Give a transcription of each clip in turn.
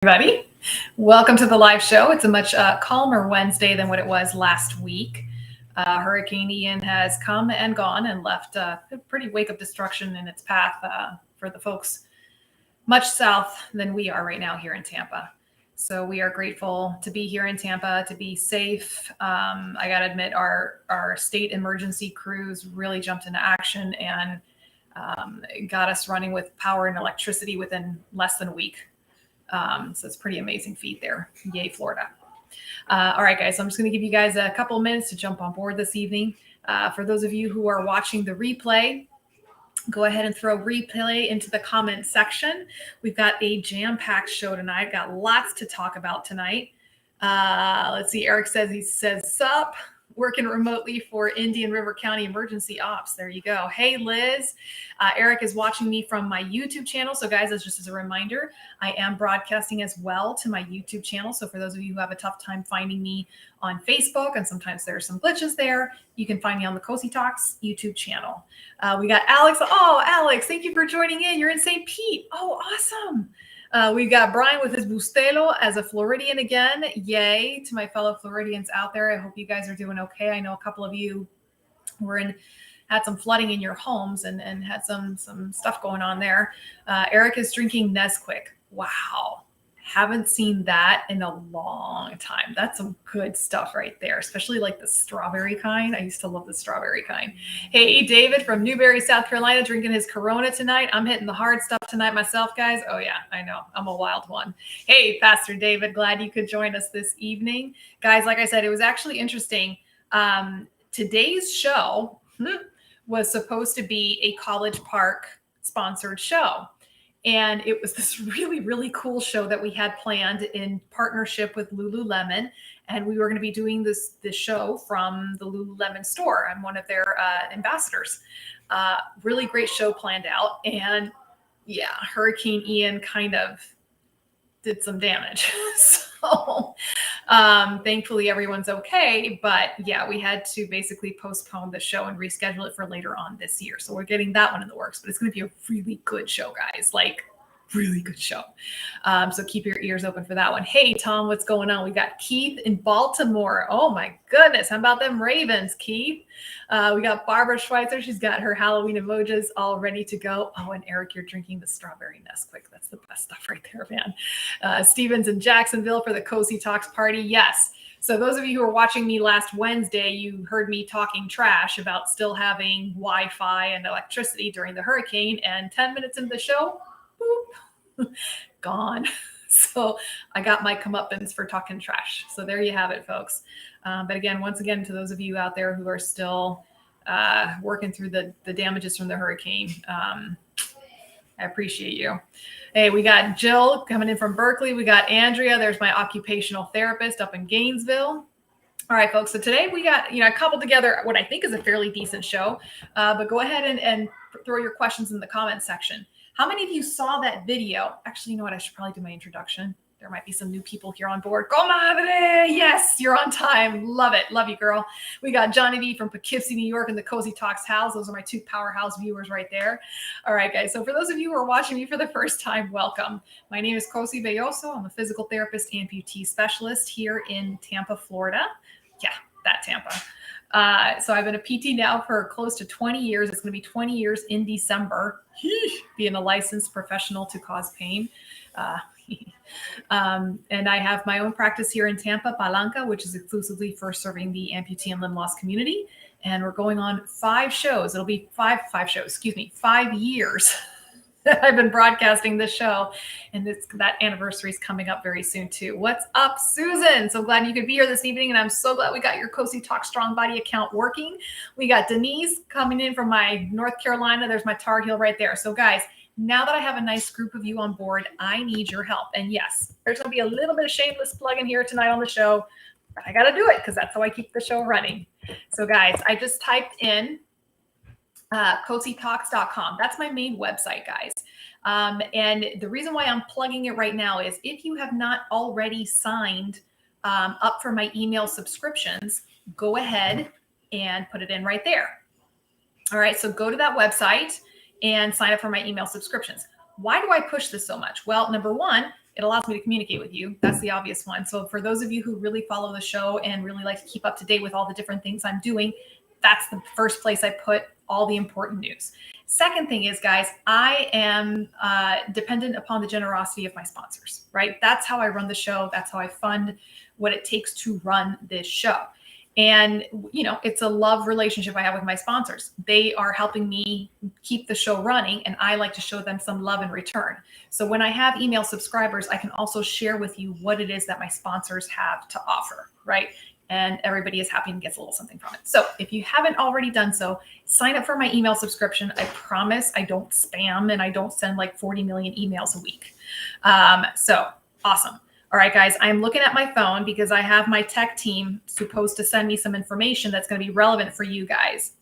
Everybody, welcome to the live show. It's a much calmer Wednesday than what it was last week. Hurricane Ian has come and gone and left a pretty wake of destruction in its path for the folks much south than we are right now here in Tampa. So we are grateful to be here in Tampa, to be safe. I got to admit, our state emergency crews really jumped into action and got us running with power and electricity within less than a week. So it's a pretty amazing feat there. Yay, Florida. All right, guys, so I'm just going to give you guys a couple of minutes to jump on board this evening. For those of you who are watching the replay, go ahead and throw replay into the comment section. We've got a jam-packed show tonight. Got lots to talk about tonight. Let's see. Eric says, sup, working remotely for Indian River County Emergency Ops. There you go. Hey, Liz. Eric is watching me from my YouTube channel. So guys, that's just as a reminder, I am broadcasting as well to my YouTube channel. So for those of you who have a tough time finding me on Facebook, and sometimes there are some glitches there, you can find me on the Cosi Talks YouTube channel. We got Alex. Oh, Alex, thank you for joining in. You're in St. Pete. Oh, awesome. We've got Brian with his Bustelo as a Floridian again. Yay to my fellow Floridians out there. I hope you guys are doing okay. I know a couple of you had some flooding in your homes and had some stuff going on there. Eric is drinking Nesquik. Wow. Haven't seen that in a long time. That's some good stuff right there, especially like the strawberry kind. I used to love the strawberry kind. Hey, David from Newberry, South Carolina, drinking his Corona tonight. I'm hitting the hard stuff tonight myself, guys. Oh, yeah, I know. I'm a wild one. Hey, Pastor David, glad you could join us this evening. Guys, like I said, it was actually interesting. Today's show was supposed to be a College Park sponsored show. And it was this really, really cool show that we had planned in partnership with Lululemon. And we were going to be doing this show from the Lululemon store. I'm one of their ambassadors. Really great show planned out. And yeah, Hurricane Ian kind of did some damage. So thankfully everyone's okay. But yeah, we had to basically postpone the show and reschedule it for later on this year. So we're getting that one in the works, but it's going to be a really good show, guys. Like really good show. So keep your ears open for that one. Hey, Tom, what's going on? We got Keith in Baltimore. Oh my goodness. How about them Ravens, Keith? We got Barbara Schweitzer. She's got her Halloween emojis all ready to go. Oh, and Eric, you're drinking the strawberry Nesquik. That's the best stuff right there, man. Stevens in Jacksonville for the Cosi Talks party. Yes. So those of you who were watching me last Wednesday, you heard me talking trash about still having Wi-Fi and electricity during the hurricane. And 10 minutes into the show, boop, gone. So I got my comeuppance for talking trash. So there you have it, folks. But again, once again, to those of you out there who are still working through the damages from the hurricane, I appreciate you. Hey, we got Jill coming in from Berkeley. We got Andrea. There's my occupational therapist up in Gainesville. All right, folks. So today we got, I cobbled together what I think is a fairly decent show. But go ahead and throw your questions in the comment section. How many of you saw that video? Actually, you know what? I should probably do my introduction. There might be some new people here on board. Comadre! Yes, you're on time. Love it. Love you, girl. We got Johnny V from Poughkeepsie, New York, and the Cosi Talks house. Those are my two powerhouse viewers right there. All right, guys. So for those of you who are watching me for the first time, welcome. My name is Cosi Belloso. I'm a physical therapist amputee specialist here in Tampa, Florida. Yeah, that Tampa. So I've been a PT now for close to 20 years. It's going to be 20 years in December, being a licensed professional to cause pain. And I have my own practice here in Tampa, Palanca, which is exclusively for serving the amputee and limb loss community. And we're going on 5 shows. It'll be 5 years I've been broadcasting this show, and that anniversary is coming up very soon too. What's up, Susan? So glad you could be here this evening, and I'm so glad we got your Cosi Talk Strong Body account working. We got Denise coming in from my North Carolina. There's my Tar Heel right there. So guys, now that I have a nice group of you on board, I need your help. And yes, there's going to be a little bit of shameless plug in here tonight on the show, but I got to do it because that's how I keep the show running. So guys, I just typed in CosiTalks.com. That's my main website, guys. And the reason why I'm plugging it right now is if you have not already signed up for my email subscriptions, go ahead and put it in right there. All right, so go to that website and sign up for my email subscriptions. Why do I push this so much? Well, number one, It allows me to communicate with you. That's the obvious one. So for those of you who really follow the show and really like to keep up to date with all the different things I'm doing, that's the first place I put all the important news. Second thing is, guys, I am dependent upon the generosity of my sponsors, right? That's how I run the show. That's how I fund what it takes to run this show. And, you know, it's a love relationship I have with my sponsors. They are helping me keep the show running, and I like to show them some love in return. So when I have email subscribers, I can also share with you what it is that my sponsors have to offer, right? And everybody is happy and gets a little something from it. So if you haven't already done so, sign up for my email subscription. I promise I don't spam and I don't send like 40 million emails a week. So awesome. All right, guys, I'm looking at my phone because I have my tech team supposed to send me some information that's going to be relevant for you guys.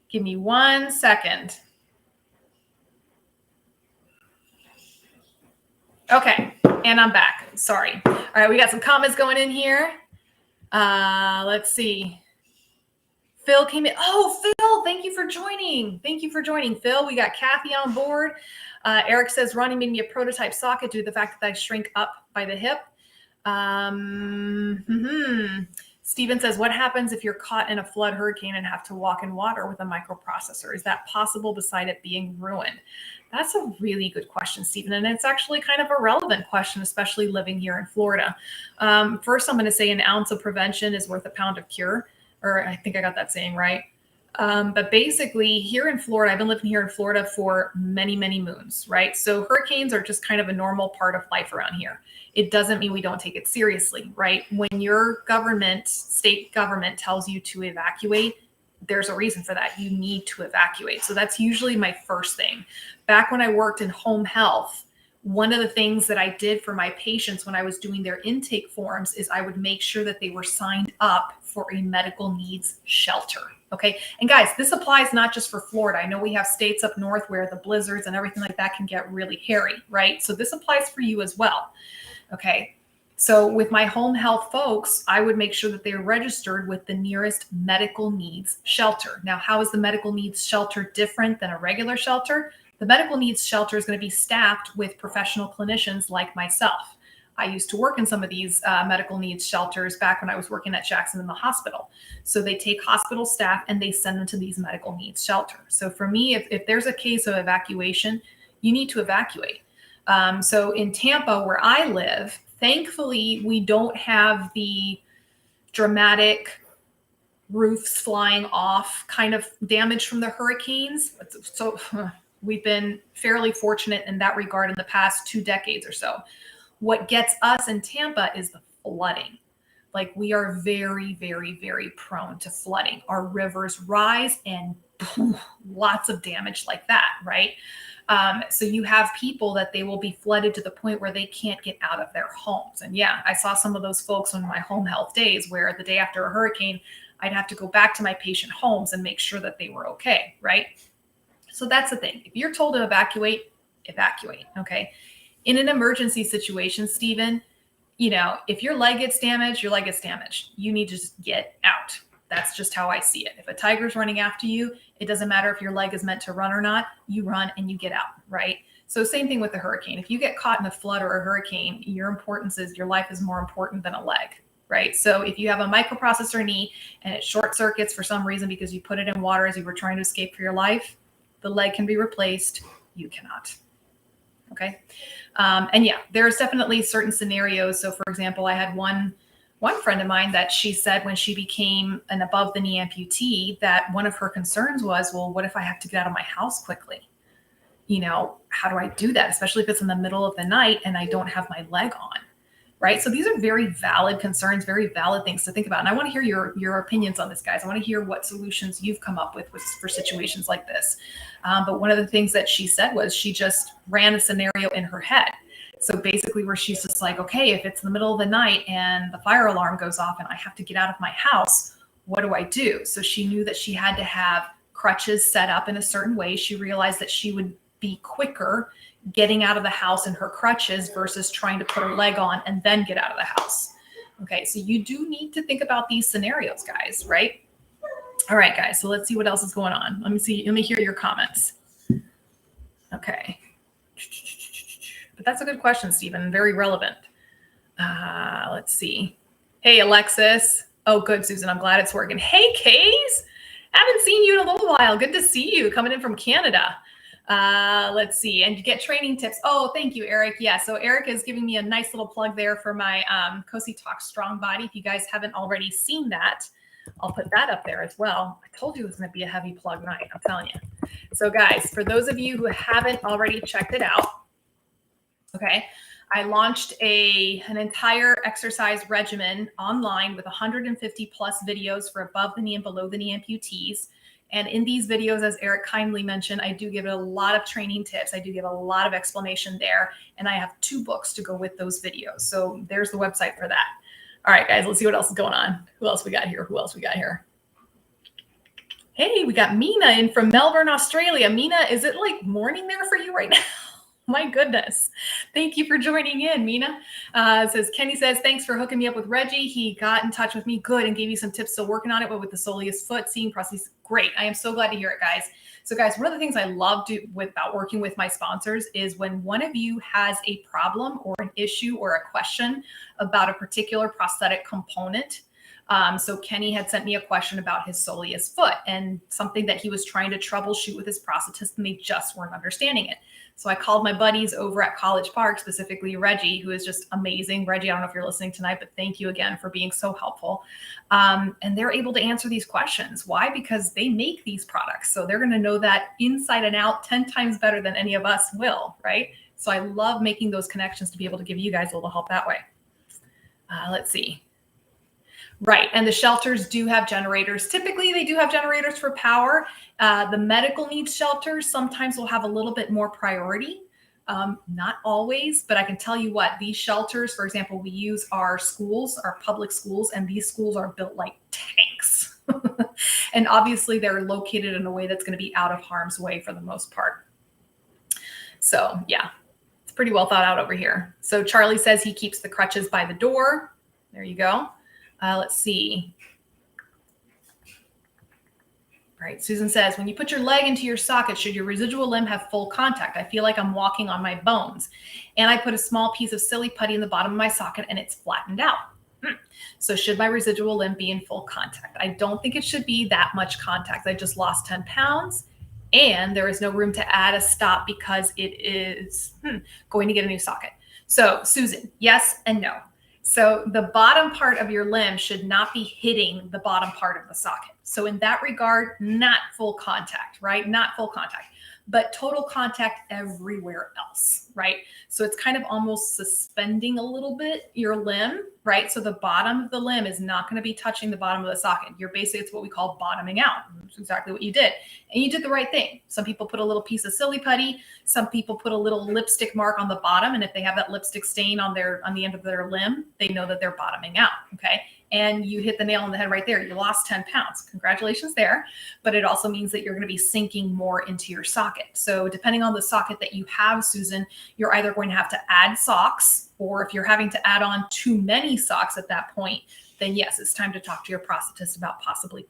Give me 1 second. Okay, and I'm back. Sorry. All right, we got some comments going in here. Let's see. Phil came in. Oh, Phil, thank you for joining. Thank you for joining, Phil. We got Kathy on board. Eric says, Ronnie made me a prototype socket due to the fact that I shrink up by the hip. Steven says, what happens if you're caught in a flood hurricane and have to walk in water with a microprocessor? Is that possible beside it being ruined? That's a really good question, Stephen. And it's actually kind of a relevant question, especially living here in Florida. First, I'm going to say an ounce of prevention is worth a pound of cure, or I think I got that saying right. But basically here in Florida, I've been living here in Florida for many, many moons, right? So hurricanes are just kind of a normal part of life around here. It doesn't mean we don't take it seriously, right? When your government, state government tells you to evacuate, there's a reason for that. You need to evacuate. So that's usually my first thing. Back when I worked in home health, one of the things that I did for my patients when I was doing their intake forms is I would make sure that they were signed up for a medical needs shelter. Okay. And guys, this applies not just for Florida. I know we have states up north where the blizzards and everything like that can get really hairy, right? So this applies for you as well. Okay. So with my home health folks, I would make sure that they're registered with the nearest medical needs shelter. Now, how is the medical needs shelter different than a regular shelter? The medical needs shelter is going to be staffed with professional clinicians like myself. I used to work in some of these medical needs shelters back when I was working at Jackson in the hospital. So they take hospital staff and they send them to these medical needs shelters. So for me, if there's a case of evacuation, you need to evacuate. So in Tampa, where I live, thankfully, we don't have the dramatic roofs flying off kind of damage from the hurricanes. So we've been fairly fortunate in that regard in the past 2 decades or so. What gets us in Tampa is the flooding. Like we are very, very, very prone to flooding. Our rivers rise and lots of damage like that, right? So you have people that they will be flooded to the point where they can't get out of their homes. And yeah, I saw some of those folks on my home health days where the day after a hurricane, I'd have to go back to my patient homes and make sure that they were okay, right? So that's the thing. If you're told to evacuate, evacuate, okay? In an emergency situation, Stephen, you know, if your leg gets damaged, your leg gets damaged. You need to just get out. That's just how I see it. If a tiger's running after you, it doesn't matter if your leg is meant to run or not, you run and you get out, right? So same thing with the hurricane. If you get caught in a flood or a hurricane, your importance is your life is more important than a leg, right? So if you have a microprocessor knee and it short circuits for some reason because you put it in water as you were trying to escape for your life, the leg can be replaced. You cannot. Okay. And yeah, there's definitely certain scenarios. So for example, I had one friend of mine that she said when she became an above the knee amputee that one of her concerns was, well, what if I have to get out of my house quickly? You know, how do I do that? Especially if it's in the middle of the night and I don't have my leg on, right? So these are very valid concerns, very valid things to think about. And I want to hear your opinions on this, guys. I want to hear what solutions you've come up with for situations like this. But one of the things that she said was she just ran a scenario in her head. So basically where she's just like, okay, if it's in the middle of the night and the fire alarm goes off and I have to get out of my house, what do I do? So she knew that she had to have crutches set up in a certain way. She realized that she would be quicker getting out of the house in her crutches versus trying to put her leg on and then get out of the house. Okay, so you do need to think about these scenarios, guys, right? All right, guys, so let's see what else is going on. Let me hear your comments. Okay. But that's a good question, Stephen. Very relevant. Let's see. Hey, Alexis. Oh, good, Susan. I'm glad it's working. Hey, Kays. Haven't seen you in a little while. Good to see you coming in from Canada. Let's see. And you get training tips. Oh, thank you, Eric. Yeah, so Eric is giving me a nice little plug there for my Cosi Talk Strong Body. If you guys haven't already seen that, I'll put that up there as well. I told you it was going to be a heavy plug night. I'm telling you. So guys, for those of you who haven't already checked it out, okay, I launched an entire exercise regimen online with 150 plus videos for above the knee and below the knee amputees. And in these videos, as Eric kindly mentioned, I do give it a lot of training tips. I do give a lot of explanation there. And I have 2 books to go with those videos. So there's the website for that. All right, guys, let's see what else is going on. Who else we got here? Hey, we got Mina in from Melbourne, Australia. Mina, is it like morning there for you right now? My goodness. Thank you for joining in, Mina. Kenny says, thanks for hooking me up with Reggie. He got in touch with me. Good. And gave you some tips. Still working on it, but with the soleus foot, seeing prostheses. Great. I am so glad to hear it, guys. So guys, one of the things I love about working with my sponsors is when one of you has a problem or an issue or a question about a particular prosthetic component. So Kenny had sent me a question about his soleus foot and something that he was trying to troubleshoot with his prosthetist, and they just weren't understanding it. So I called my buddies over at College Park, specifically Reggie, who is just amazing. Reggie, I don't know if you're listening tonight, but thank you again for being so helpful. And they're able to answer these questions. Why? Because they make these products. So they're going to know that inside and out 10 times better than any of us will, right? So I love making those connections to be able to give you guys a little help that way. Let's see. Right. And the shelters do have generators. Typically, they do have generators for power. The medical needs shelters sometimes will have a little bit more priority. Not always, but I can tell you what, these shelters, for example, we use our schools, our public schools, and these schools are built like tanks. And obviously, they're located in a way that's going to be out of harm's way for the most part. So, yeah, it's pretty well thought out over here. So Charlie says he keeps the crutches by the door. There you go. Let's see. All right. Susan says, when you put your leg into your socket, should your residual limb have full contact? I feel like I'm walking on my bones. And I put a small piece of silly putty in the bottom of my socket and it's flattened out. So should my residual limb be in full contact? I don't think it should be that much contact. I just lost 10 pounds and there is no room to add a stop because it is going to get a new socket. So Susan, yes and no. So the bottom part of your limb should not be hitting the bottom part of the socket. So in that regard, not full contact, right? Not full contact, but total contact everywhere else, right? So it's kind of almost suspending a little bit your limb, right? So the bottom of the limb is not going to be touching the bottom of the socket. You're basically, it's what we call bottoming out. That's exactly what you did. And you did the right thing. Some people put a little piece of silly putty. Some people put a little lipstick mark on the bottom. And if they have that lipstick stain on the end of their limb, they know that they're bottoming out. Okay. And you hit the nail on the head right there. You lost 10 pounds. Congratulations there. But it also means that you're going to be sinking more into your socket. So depending on the socket that you have, Susan, you're either going to have to add socks, or if you're having to add on too many socks at that point, then yes, it's time to talk to your prosthetist about possibly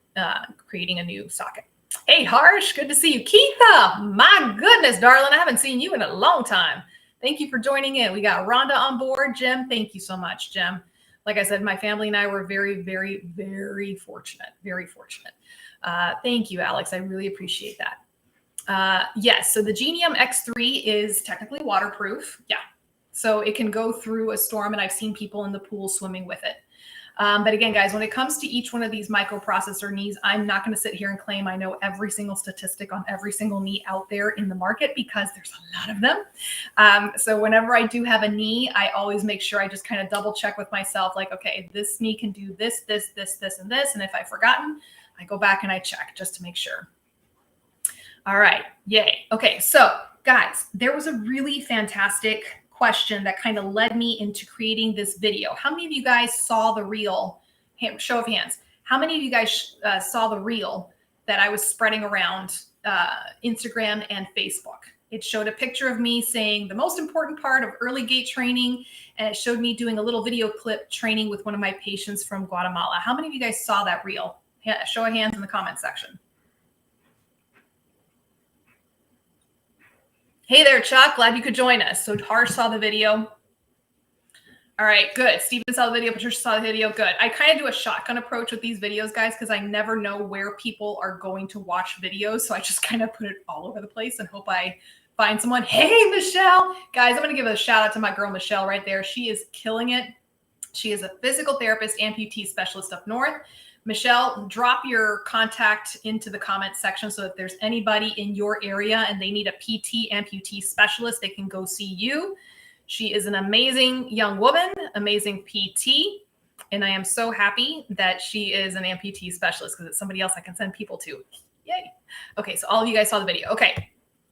creating a new socket. Hey, Harsh, good to see you. Keitha, my goodness, darling, I haven't seen you in a long time. Thank you for joining in. We got Rhonda on board. Jim, thank you so much, Jim. Like I said, my family and I were very, very, very fortunate. Very fortunate. Thank you, Alex. I really appreciate that. Yes, so the Genium X3 is technically waterproof. Yeah, so it can go through a storm, and I've seen people in the pool swimming with it. But again, guys, when it comes to each one of these microprocessor knees, I'm not going to sit here and claim I know every single statistic on every single knee out there in the market because there's a lot of them. So whenever I do have a knee, I always make sure I just kind of double check with myself, like, okay, this knee can do this, this, this, this, and this. And if I've forgotten, I go back and I check just to make sure. All right. Yay. Okay. So guys, there was a really fantastic question that kind of led me into creating this video. How many of you guys saw the reel? Show of hands. How many of you guys saw the reel that I was spreading around Instagram and Facebook? It showed a picture of me saying the most important part of early gait training, and it showed me doing a little video clip training with one of my patients from Guatemala. How many of you guys saw that reel? Show of hands in the comment section. Hey there, Chuck. Glad you could join us. So Harsh saw the video. All right, good. Steven saw the video. Patricia saw the video. Good. I kind of do a shotgun approach with these videos, guys, because I never know where people are going to watch videos. So I just kind of put it all over the place and hope I find someone. Hey, Michelle. Guys, I'm going to give a shout out to my girl, Michelle, right there. She is killing it. She is a physical therapist, amputee specialist up north. Michelle, drop your contact into the comment section so if there's anybody in your area and they need a PT amputee specialist, they can go see you. She is an amazing young woman, amazing PT, and I am so happy that she is an amputee specialist because it's somebody else I can send people to. Yay. Okay, so all of you guys saw the video. Okay,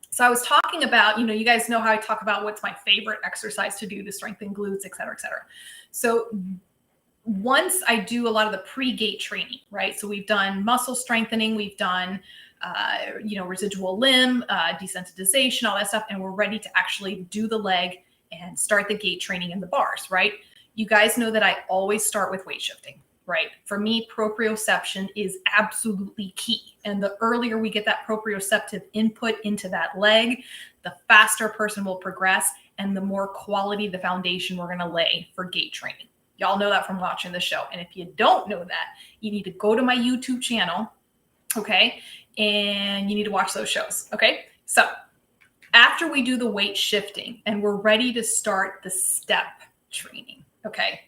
so I was talking about, you guys know how I talk about what's my favorite exercise to do to strengthen glutes, et cetera, et cetera. So once I do a lot of the pre-gait training, right? So we've done muscle strengthening, we've done residual limb, desensitization, all that stuff, and we're ready to actually do the leg and start the gait training in the bars, right? You guys know that I always start with weight shifting, right? For me, proprioception is absolutely key. And the earlier we get that proprioceptive input into that leg, the faster a person will progress and the more quality the foundation we're going to lay for gait training. Y'all know that from watching the show. And if you don't know that, you need to go to my YouTube channel, okay? And you need to watch those shows, okay? So after we do the weight shifting and we're ready to start the step training, okay?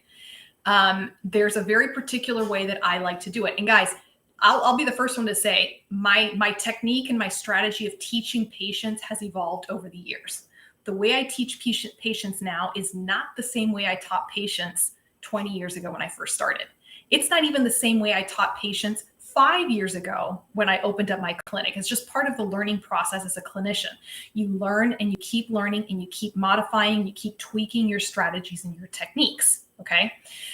There's a very particular way that I like to do it. And guys, I'll be the first one to say my technique and my strategy of teaching patients has evolved over the years. The way I teach patients now is not the same way I taught patients 20 years ago when I first started. It's not even the same way I taught patients 5 years ago when I opened up my clinic. It's just part of the learning process as a clinician. You learn and you keep learning and you keep modifying, you keep tweaking your strategies and your techniques. Okay.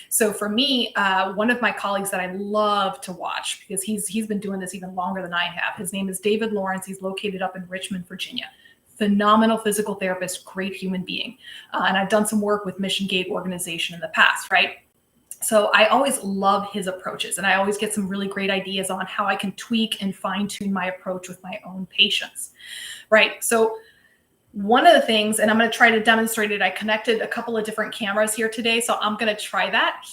So for me, one of my colleagues that I love to watch because he's been doing this even longer than I have. His name is David Lawrence. He's located up in Richmond, Virginia. Phenomenal physical therapist, great human being. And I've done some work with Mission Gait organization in the past, right? So I always love his approaches and I always get some really great ideas on how I can tweak and fine tune my approach with my own patients, right? So one of the things, and I'm going to try to demonstrate it. I connected a couple of different cameras here today, so I'm going to try that.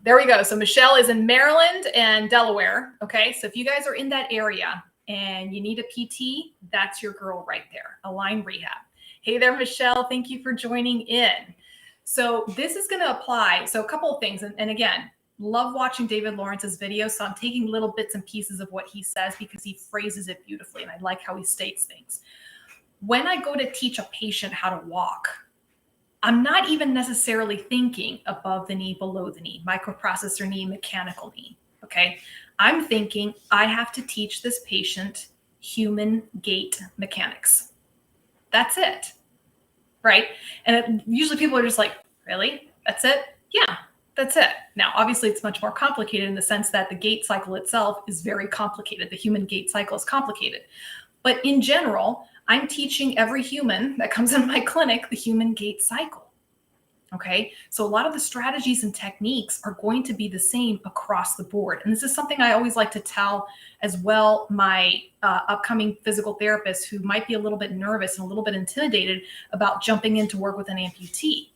There we go. So Michelle is in Maryland and Delaware. Okay. So if you guys are in that area and you need a PT, that's your girl right there, Align Rehab. Hey there, Michelle. Thank you for joining in. So this is going to apply. So a couple of things. And again, love watching David Lawrence's videos. So I'm taking little bits and pieces of what he says because he phrases it beautifully. And I like how he states things. When I go to teach a patient how to walk, I'm not even necessarily thinking above the knee, below the knee, microprocessor knee, mechanical knee. Okay. I'm thinking I have to teach this patient human gait mechanics. That's it. Right. And usually people are just like, really? That's it? Yeah, that's it. Now, obviously, it's much more complicated in the sense that the gait cycle itself is very complicated. The human gait cycle is complicated. But in general, I'm teaching every human that comes in my clinic the human gait cycle. Okay. So a lot of the strategies and techniques are going to be the same across the board. And this is something I always like to tell as well my upcoming physical therapists who might be a little bit nervous and a little bit intimidated about jumping in to work with an amputee.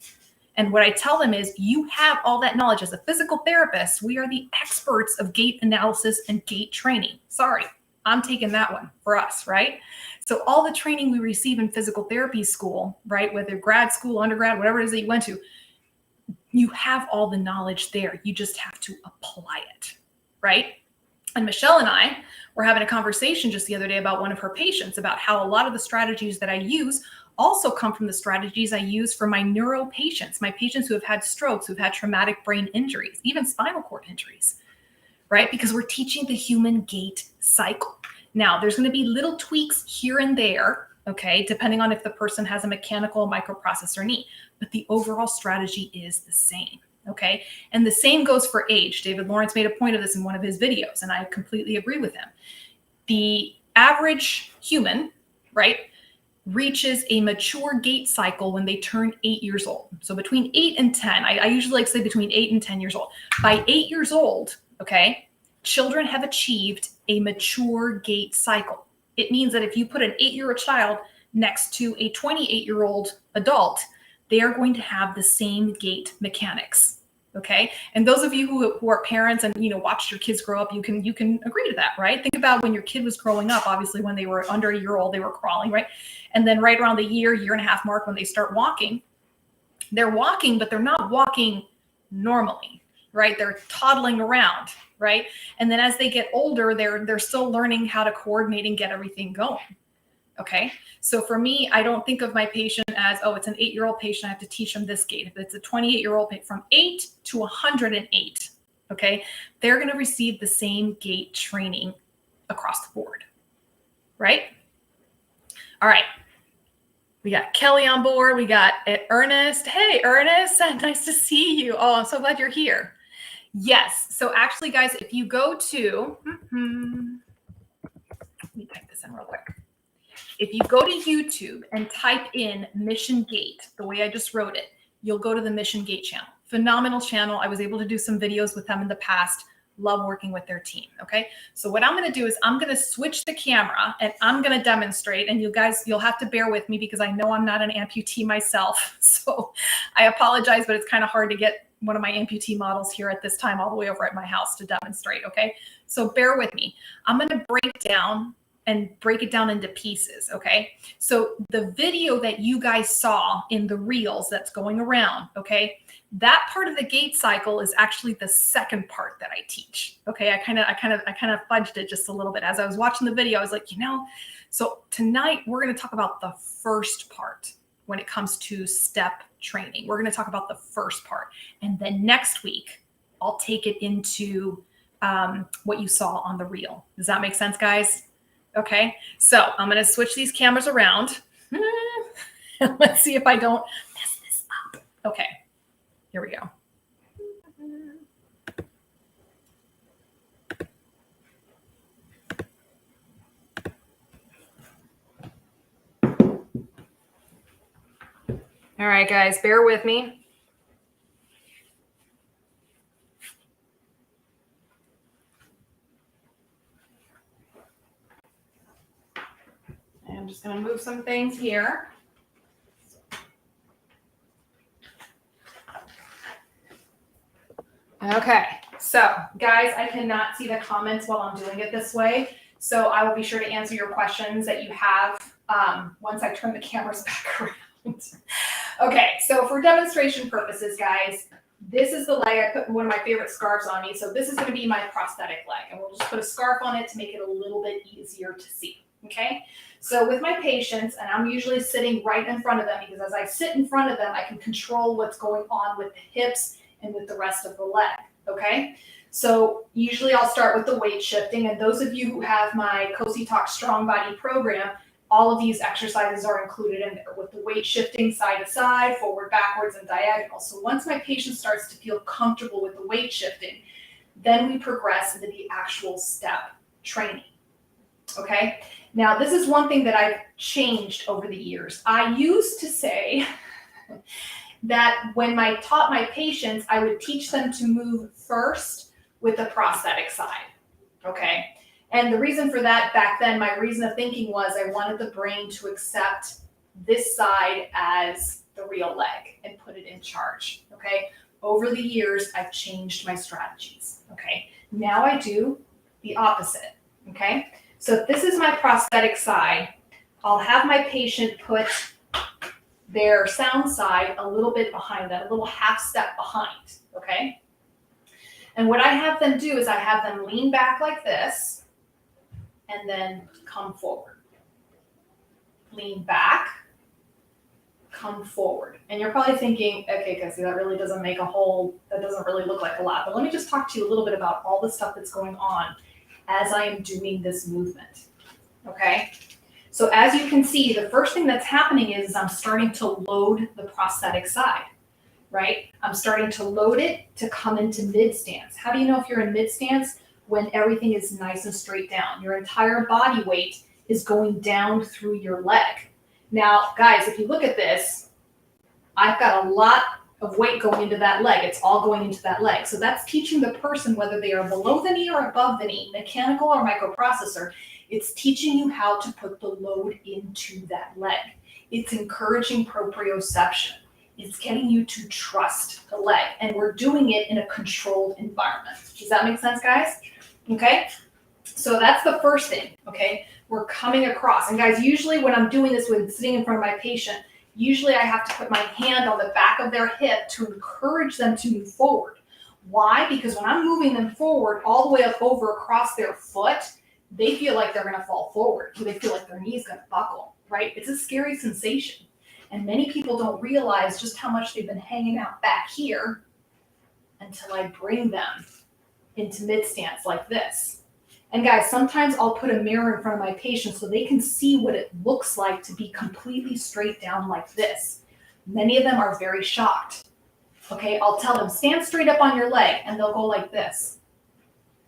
And what I tell them is you have all that knowledge. As a physical therapist, we are the experts of gait analysis and gait training. Sorry, I'm taking that one for us, right? So all the training we receive in physical therapy school, right, whether grad school, undergrad, whatever it is that you went to, you have all the knowledge there. You just have to apply it, right? And Michelle and I were having a conversation just the other day about one of her patients about how a lot of the strategies that I use also come from the strategies I use for my neuro patients, my patients who have had strokes, who've had traumatic brain injuries, even spinal cord injuries, right? Because we're teaching the human gait cycle. Now, there's going to be little tweaks here and there, okay, depending on if the person has a mechanical microprocessor knee, but the overall strategy is the same, okay? And the same goes for age. David Lawrence made a point of this in one of his videos, and I completely agree with him. The average human, right, reaches a mature gait cycle when they turn 8 years old. So between 8 and 10, I usually like to say between 8 and 10 years old. By 8 years old, okay, children have achieved a mature gait cycle. It means that if you put an 8-year-old child next to a 28-year-old adult, they are going to have the same gait mechanics. Okay. And those of you who are parents and, watched your kids grow up, you can agree to that, right? Think about when your kid was growing up, obviously when they were under a year old, they were crawling, right? And then right around the year and a half mark, when they start walking, they're walking, but they're not walking normally, right? They're toddling around, right? And then as they get older, they're still learning how to coordinate and get everything going. Okay. So for me, I don't think of my patient as, oh, it's an 8-year-old patient, I have to teach them this gait. If it's a 28-year-old patient, from 8 to 108, okay, they're going to receive the same gait training across the board, right? All right. We got Kelly on board. We got Ernest. Hey, Ernest, nice to see you. Oh, I'm so glad you're here. Yes. So actually, guys, if you go to, let me type this in real quick. If you go to YouTube and type in Mission Gait, the way I just wrote it, you'll go to the Mission Gait channel. Phenomenal channel. I was able to do some videos with them in the past. Love working with their team. Okay. So what I'm going to do is I'm going to switch the camera and I'm going to demonstrate. And you guys, you'll have to bear with me because I know I'm not an amputee myself. So I apologize, but it's kind of hard to get one of my amputee models here at this time all the way over at my house to demonstrate. Okay. So bear with me. I'm going to break it down into pieces. Okay. So the video that you guys saw in the reels that's going around, okay, that part of the gait cycle is actually the second part that I teach. Okay. I kind of fudged it just a little bit. As I was watching the video, I was like, so tonight we're going to talk about the first part when it comes to step training. We're going to talk about the first part. And then next week, I'll take it into what you saw on the reel. Does that make sense, guys? Okay, so I'm going to switch these cameras around. Let's see if I don't mess this up. Okay, here we go. All right, guys, bear with me. I'm just going to move some things here. Okay, so guys, I cannot see the comments while I'm doing it this way. So I will be sure to answer your questions that you have once I turn the cameras back around. Okay, so for demonstration purposes, guys, this is the leg. I put one of my favorite scarves on me. So this is going to be my prosthetic leg. And we'll just put a scarf on it to make it a little bit easier to see. Okay, so with my patients, and I'm usually sitting right in front of them because as I sit in front of them, I can control what's going on with the hips and with the rest of the leg. Okay, so usually I'll start with the weight shifting. And those of you who have my Cosi Talk Strong Body program, all of these exercises are included in there with the weight shifting side to side, forward, backwards, and diagonal. So once my patient starts to feel comfortable with the weight shifting, then we progress into the actual step training. Okay. Now, this is one thing that I've changed over the years. I used to say that when I taught my patients, I would teach them to move first with the prosthetic side. Okay. And the reason for that back then, my reason of thinking was I wanted the brain to accept this side as the real leg and put it in charge. Okay. Over the years, I've changed my strategies. Okay. Now I do the opposite. Okay. So if this is my prosthetic side, I'll have my patient put their sound side a little bit behind that, a little half step behind, okay? And what I have them do is I have them lean back like this and then come forward. Lean back, come forward. And you're probably thinking, okay, Cosi, that really doesn't make a whole, that doesn't really look like a lot. But let me just talk to you a little bit about all the stuff that's going on as I am doing this movement, okay? So as you can see, the first thing that's happening is I'm starting to load the prosthetic side, right? I'm starting to load it to come into mid stance. How do you know if you're in mid stance? When everything is nice and straight down. Your entire body weight is going down through your leg. Now, guys, if you look at this, I've got a lot of weight going into that leg. It's all going into that leg. So that's teaching the person, whether they are below the knee or above the knee, mechanical or microprocessor, It's teaching you how to put the load into that leg. It's encouraging proprioception. It's getting you to trust the leg. And we're doing it in a controlled environment. Does that make sense, guys? Okay. So that's the first thing, okay? We're coming across. And guys, usually when I'm doing this when sitting in front of my patient, usually I have to put my hand on the back of their hip to encourage them to move forward. Why? Because when I'm moving them forward all the way up over across their foot, they feel like they're going to fall forward. They feel like their knee's going to buckle, right? It's a scary sensation. And many people don't realize just how much they've been hanging out back here until I bring them into mid stance like this. And guys, sometimes I'll put a mirror in front of my patient so they can see what it looks like to be completely straight down like this. Many of them are very shocked. Okay, I'll tell them, stand straight up on your leg, and they'll go like this.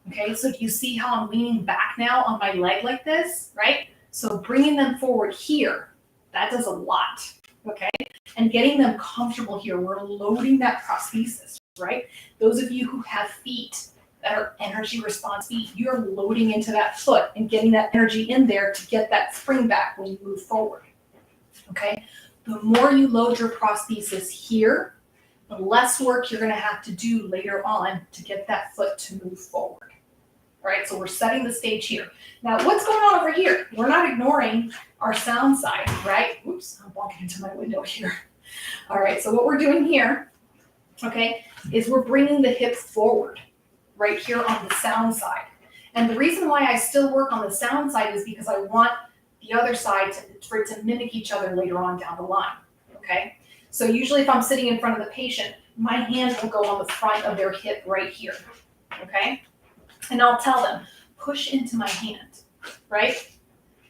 Okay, so do you see how I'm leaning back now on my leg like this, right? So bringing them forward here, that does a lot, okay? And getting them comfortable here, we're loading that prosthesis, right? Those of you who have feet that are energy response feet, you're loading into that foot and getting that energy in there to get that spring back when you move forward, okay? The more you load your prosthesis here, the less work you're going to have to do later on to get that foot to move forward. All right, so we're setting the stage here. Now, what's going on over here? We're not ignoring our sound side, right? Oops, I'm walking into my window here. All right, so what we're doing here, okay, is we're bringing the hip forward right here on the sound side. And the reason why I still work on the sound side is because I want the other side for it to mimic each other later on down the line, okay? So usually if I'm sitting in front of the patient, my hand will go on the front of their hip right here, okay? And I'll tell them, push into my hand, right?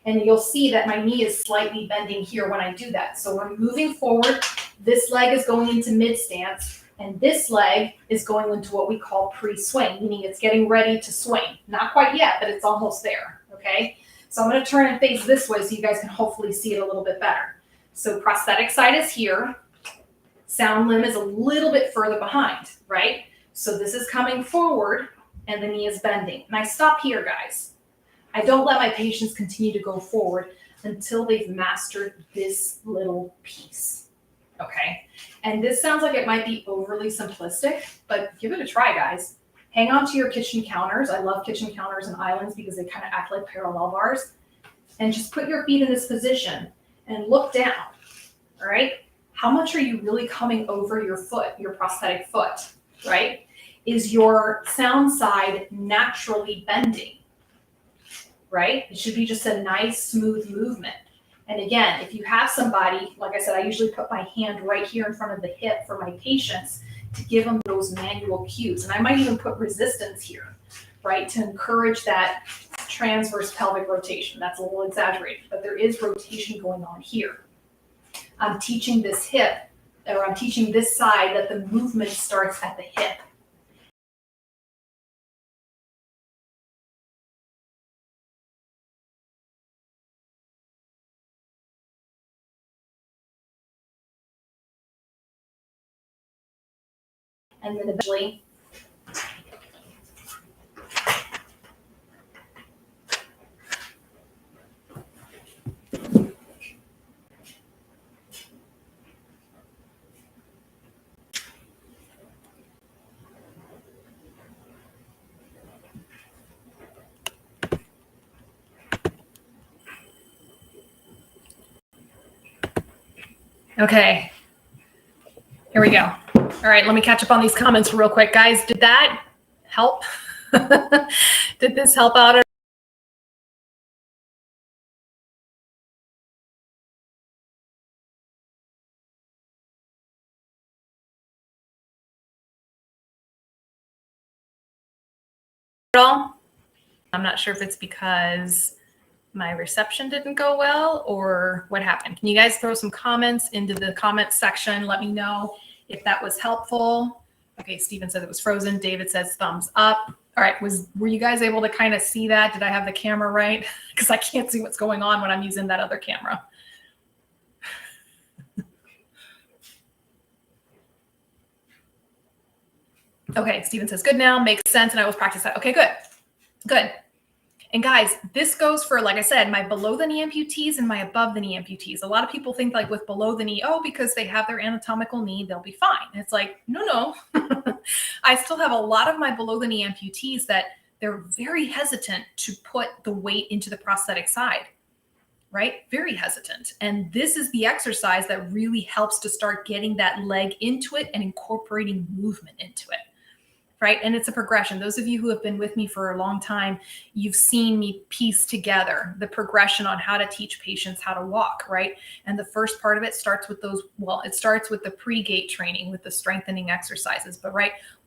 And you'll see that my knee is slightly bending here when I do that. So we're moving forward. This leg is going into mid stance, and this leg is going into what we call pre-swing, meaning it's getting ready to swing. Not quite yet, but it's almost there, okay? So I'm going to turn and face this way so you guys can hopefully see it a little bit better. So prosthetic side is here. Sound limb is a little bit further behind, right? So this is coming forward and the knee is bending. And I stop here, guys. I don't let my patients continue to go forward until they've mastered this little piece, okay? And this sounds like it might be overly simplistic, but give it a try, guys. Hang on to your kitchen counters. I love kitchen counters and islands because they kind of act like parallel bars. And just put your feet in this position and look down, all right? How much are you really coming over your foot, your prosthetic foot, right? Is your sound side naturally bending, right? It should be just a nice, smooth movement. And again, if you have somebody, like I said, I usually put my hand right here in front of the hip for my patients to give them those manual cues. And I might even put resistance here, right, to encourage that transverse pelvic rotation. That's a little exaggerated, but there is rotation going on here. I'm teaching this hip, or I'm teaching this side that the movement starts at the hip. And then eventually, okay, here we go. All right, let me catch up on these comments real quick. Guys, did that help? Did this help out? At all? I'm not sure if it's because my reception didn't go well or what happened. Can you guys throw some comments into the comments section? Let me know if that was helpful. Okay, Steven said it was frozen. David says thumbs up. All right, were you guys able to kind of see that? Did I have the camera right? Because I can't see what's going on when I'm using that other camera. Okay, Steven says good now, makes sense, and I will practice that. Okay, good, good. And guys, this goes for, like I said, my below the knee amputees and my above the knee amputees. A lot of people think like with below the knee, oh, because they have their anatomical knee, they'll be fine. It's like, no. I still have a lot of my below the knee amputees that they're very hesitant to put the weight into the prosthetic side, right? Very hesitant. And this is the exercise that really helps to start getting that leg into it and incorporating movement into it. Right. And it's a progression. Those of you who have been with me for a long time, you've seen me piece together the progression on how to teach patients how to walk. Right. And the first part of it starts with it starts with the pre-gait training, with the strengthening exercises. But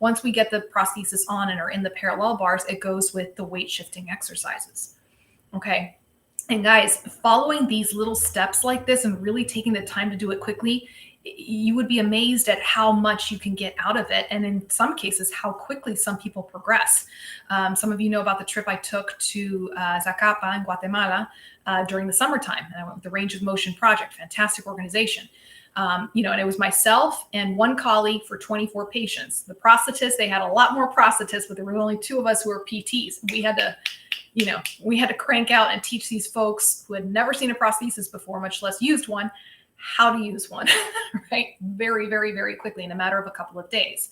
once we get the prosthesis on and are in the parallel bars, it goes with the weight shifting exercises. Okay. And guys, following these little steps like this and really taking the time to do it quickly, you would be amazed at how much you can get out of it. And in some cases, how quickly some people progress. Some of you know about the trip I took to Zacapa in Guatemala during the summertime. And I went with the Range of Motion Project, fantastic organization. And it was myself and one colleague for 24 patients. The prosthetists, they had a lot more prosthetists, but there were only 2 of us who were PTs. We had to crank out and teach these folks who had never seen a prosthesis before, much less used one, how to use one, right? Very, very, very quickly in a matter of a couple of days.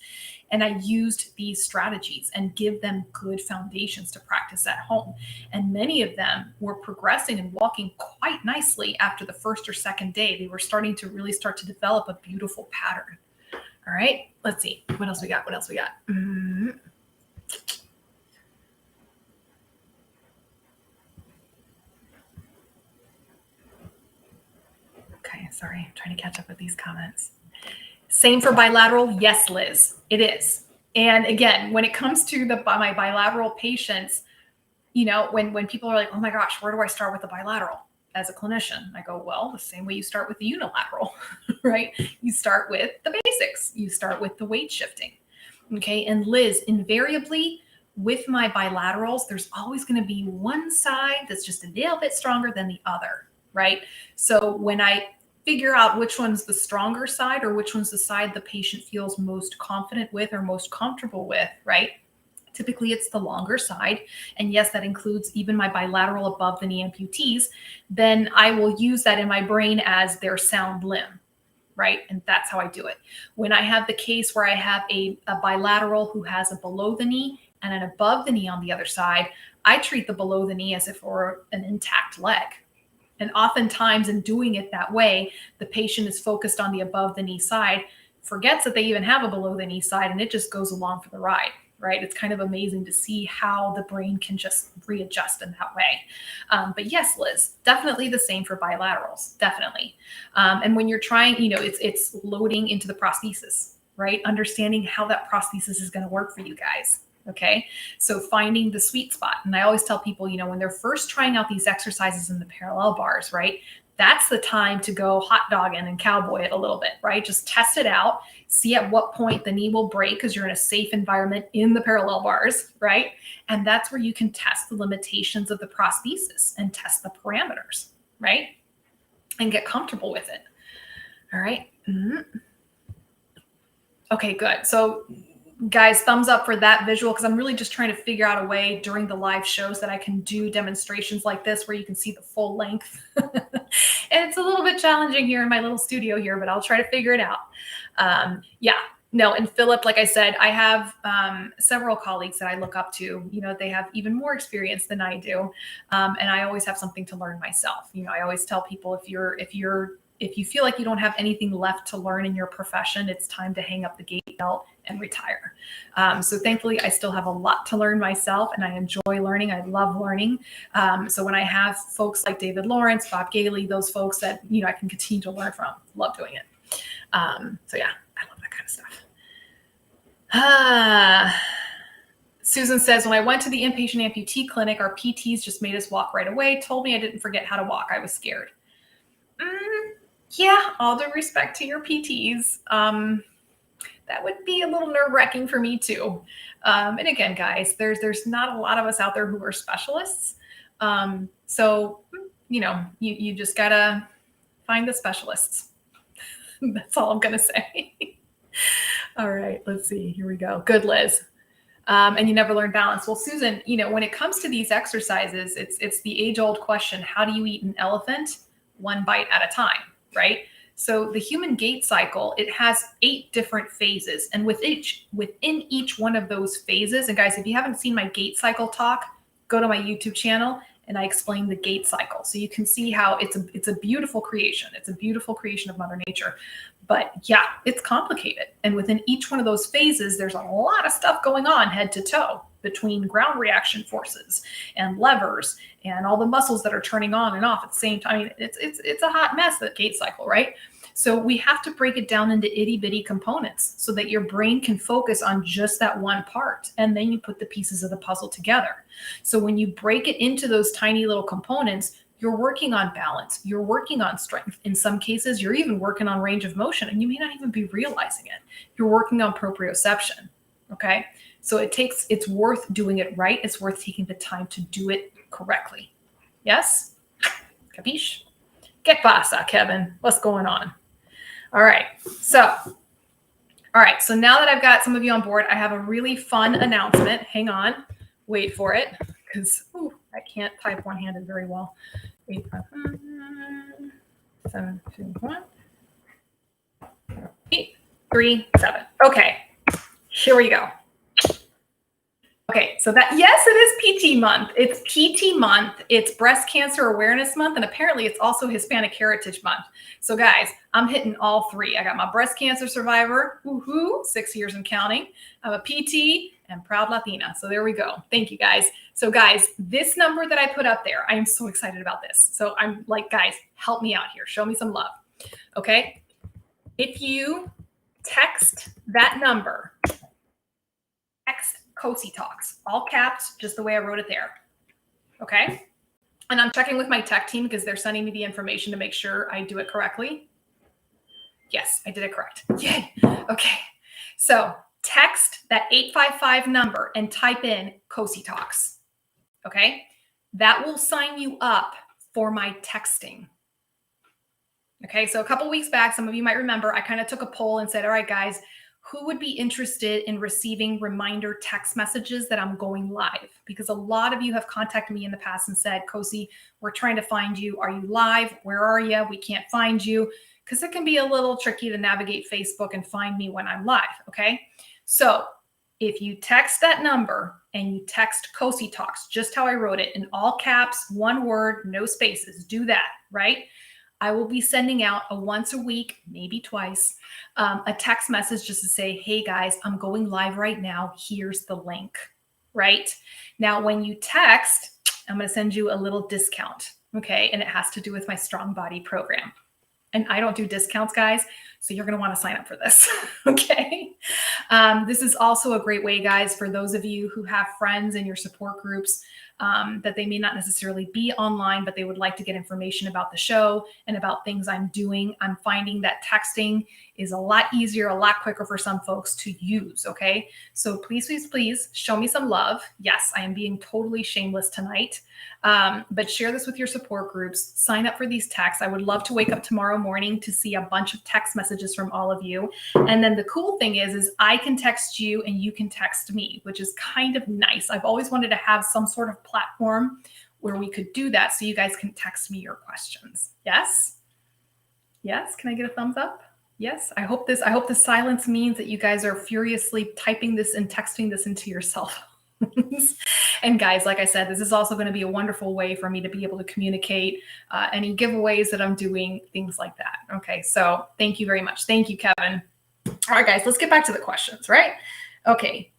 And I used these strategies and give them good foundations to practice at home. And many of them were progressing and walking quite nicely after the first or second day. They were starting to really start to develop a beautiful pattern. All right, let's see. What else we got? Okay, sorry, I'm trying to catch up with these comments. Same for bilateral? Yes, Liz, it is. And again, when it comes to my bilateral patients, when people are like, oh my gosh, where do I start with the bilateral? As a clinician, I go, well, the same way you start with the unilateral, right? You start with the basics. You start with the weight shifting. Okay, and Liz, invariably, with my bilaterals, there's always going to be one side that's just a little bit stronger than the other, right? So when I figure out which one's the stronger side or which one's the side the patient feels most confident with or most comfortable with, right? Typically, it's the longer side. And yes, that includes even my bilateral above the knee amputees. Then I will use that in my brain as their sound limb, right? And that's how I do it. When I have the case where I have a bilateral who has a below the knee and an above the knee on the other side, I treat the below the knee as if it were an intact leg. And oftentimes in doing it that way, the patient is focused on the above the knee side, forgets that they even have a below the knee side, and it just goes along for the ride, right? It's kind of amazing to see how the brain can just readjust in that way. But yes, Liz, definitely the same for bilaterals, definitely. And when you're trying, it's loading into the prosthesis, right? Understanding how that prosthesis is going to work for you guys. Okay, so finding the sweet spot. And I always tell people, when they're first trying out these exercises in the parallel bars, right? That's the time to go hot dogging and cowboy it a little bit, right? Just test it out, see at what point the knee will break because you're in a safe environment in the parallel bars, right? And that's where you can test the limitations of the prosthesis and test the parameters, right? And get comfortable with it. All right. Okay, good. So guys, thumbs up for that visual, because I'm really just trying to figure out a way during the live shows that I can do demonstrations like this where you can see the full length. And it's a little bit challenging here in my little studio here, but I'll try to figure it out. And Philip, like I said, I have several colleagues that I look up to. They have even more experience than I do. And I always have something to learn myself. I always tell people if you feel like you don't have anything left to learn in your profession, it's time to hang up the gait belt and retire. So thankfully, I still have a lot to learn myself, and I enjoy learning. I love learning. So when I have folks like David Lawrence, Bob Gailey, those folks that I can continue to learn from, love doing it. So yeah, I love that kind of stuff. Susan says, when I went to the inpatient amputee clinic, our PTs just made us walk right away, told me I didn't forget how to walk. I was scared. Yeah, all due respect to your PTs. That would be a little nerve-wracking for me too. And again, guys, there's not a lot of us out there who are specialists. So, you just gotta find the specialists. That's all I'm gonna say. All right, let's see. Here we go. Good, Liz. and you never learn balance. Well, Susan, when it comes to these exercises, it's the age-old question: how do you eat an elephant? One bite at a time, right? So the human gait cycle, it has 8 different phases, and within each one of those phases, and guys, if you haven't seen my gait cycle talk, go to my YouTube channel and I explain the gait cycle. So you can see how it's a beautiful creation. It's a beautiful creation of Mother Nature. But yeah, it's complicated. And within each one of those phases, there's a lot of stuff going on head to toe between ground reaction forces and levers and all the muscles that are turning on and off at the same time. I mean, it's a hot mess, that gait cycle, right? So we have to break it down into itty bitty components so that your brain can focus on just that one part. And then you put the pieces of the puzzle together. So when you break it into those tiny little components, you're working on balance, you're working on strength. In some cases, you're even working on range of motion, and you may not even be realizing it. You're working on proprioception, okay? So it's worth doing it right. It's worth taking the time to do it correctly. Yes? Capiche? Que pasa, Kevin? What's going on? All right. So now that I've got some of you on board, I have a really fun announcement. Hang on. Wait for it, because I can't type one-handed very well. 8, 5, 7, 2, 1. 8, 3, 7. Okay. Here we go. Okay, so yes, it is PT month. It's PT month. It's Breast Cancer Awareness Month, and apparently it's also Hispanic Heritage Month. So guys, I'm hitting all 3. I got my breast cancer survivor, woohoo, 6 years and counting. I'm a PT and proud Latina. So there we go. Thank you, guys. So guys, this number that I put up there, I am so excited about this. So I'm like, guys, help me out here. Show me some love. Okay. If you text that number, text Cosi Talks, all caps, just the way I wrote it there. Okay. And I'm checking with my tech team because they're sending me the information to make sure I do it correctly. Yes, I did it correct. Yay. Okay. So text that 855 number and type in Cosi Talks. Okay. That will sign you up for my texting. Okay. So a couple weeks back, some of you might remember, I kind of took a poll and said, all right, guys, who would be interested in receiving reminder text messages that I'm going live? Because a lot of you have contacted me in the past and said, Cosi, we're trying to find you. Are you live? Where are you? We can't find you. Because it can be a little tricky to navigate Facebook and find me when I'm live. Okay. So if you text that number and you text Cosi Talks, just how I wrote it, in all caps, one word, no spaces, do that, right? I will be sending out a once a week, maybe twice, a text message just to say, hey guys, I'm going live right now. Here's the link, right? Now, when you text, I'm going to send you a little discount, okay? And it has to do with my Strong Body program. And I don't do discounts, guys, so you're going to want to sign up for this, okay? This is also a great way, guys, for those of you who have friends in your support groups that they may not necessarily be online, but they would like to get information about the show and about things I'm doing. I'm finding that texting is a lot easier, a lot quicker for some folks to use, okay? So please, please, please show me some love. Yes, I am being totally shameless tonight, but share this with your support groups. Sign up for these texts. I would love to wake up tomorrow morning to see a bunch of text messages from all of you. And then the cool thing is I can text you and you can text me, which is kind of nice. I've always wanted to have some sort of platform where we could do that so you guys can text me your questions. Yes? Yes? Can I get a thumbs up? Yes. I hope the silence means that you guys are furiously typing this and texting this into your cell phones. And guys, like I said, this is also going to be a wonderful way for me to be able to communicate any giveaways that I'm doing, things like that. Okay. So thank you very much. Thank you, Kevin. All right, guys, let's get back to the questions, right? Okay.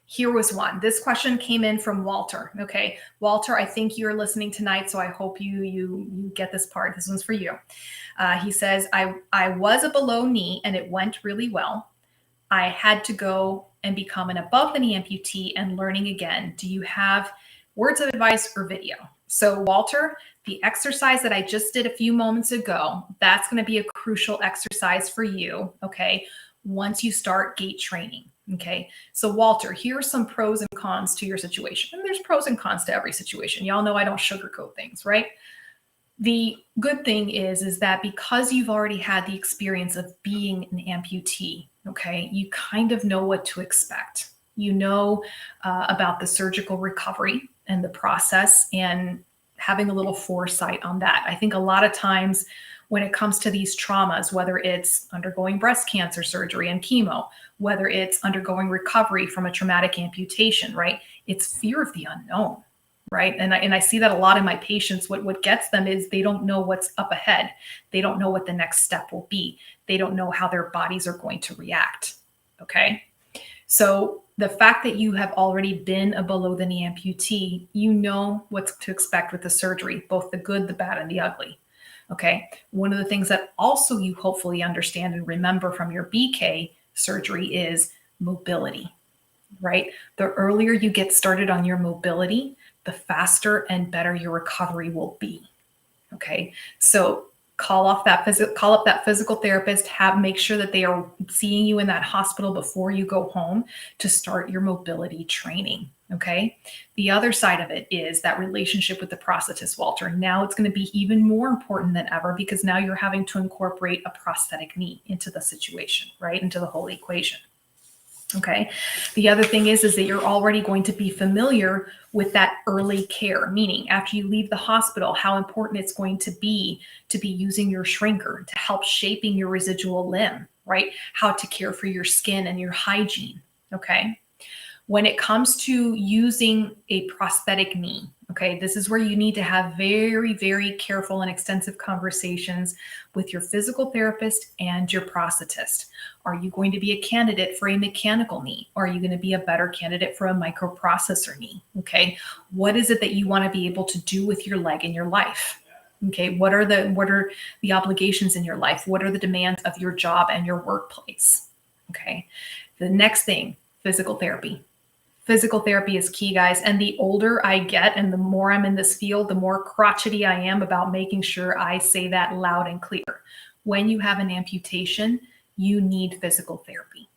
Here was one. This question came in from Walter. Okay. Walter, I think you're listening tonight, so I hope you get this part. This one's for you. He says, I was a below knee and it went really well. I had to go and become an above the knee amputee and learning again. Do you have words of advice or video? So Walter, the exercise that I just did a few moments ago, that's going to be a crucial exercise for you. Okay. Once you start gait training. Okay. So Walter, here are some pros and cons to your situation. And there's pros and cons to every situation. Y'all know I don't sugarcoat things, right? The good thing is that because you've already had the experience of being an amputee, Okay, you kind of know what to expect. You know about the surgical recovery and the process, and having a little foresight on that. I think a lot of times when it comes to these traumas, whether it's undergoing breast cancer surgery and chemo, whether it's undergoing recovery from a traumatic amputation, right? It's fear of the unknown, right? And I see that a lot in my patients. What gets them is they don't know what's up ahead. They don't know what the next step will be. They don't know how their bodies are going to react. Okay. So the fact that you have already been a below the knee amputee, you know what to expect with the surgery, both the good, the bad, and the ugly. Okay. One of the things that also you hopefully understand and remember from your BK surgery is mobility, right? The earlier you get started on your mobility, the faster and better your recovery will be. Okay. So call up that physical therapist, make sure that they are seeing you in that hospital before you go home to start your mobility training. Okay. The other side of it is that relationship with the prosthetist, Walter. Now it's going to be even more important than ever, because now you're having to incorporate a prosthetic knee into the situation, right? Into the whole equation. Okay. The other thing is that you're already going to be familiar with that early care, meaning after you leave the hospital, how important it's going to be using your shrinker to help shaping your residual limb, right? How to care for your skin and your hygiene. Okay. When it comes to using a prosthetic knee, okay, this is where you need to have very, very careful and extensive conversations with your physical therapist and your prosthetist. Are you going to be a candidate for a mechanical knee? Or are you going to be a better candidate for a microprocessor knee? Okay, what is it that you want to be able to do with your leg in your life? Okay, what are the obligations in your life? What are the demands of your job and your workplace? Okay, the next thing, physical therapy. Physical therapy is key, guys. And the older I get and the more I'm in this field, the more crotchety I am about making sure I say that loud and clear. When you have an amputation, you need physical therapy.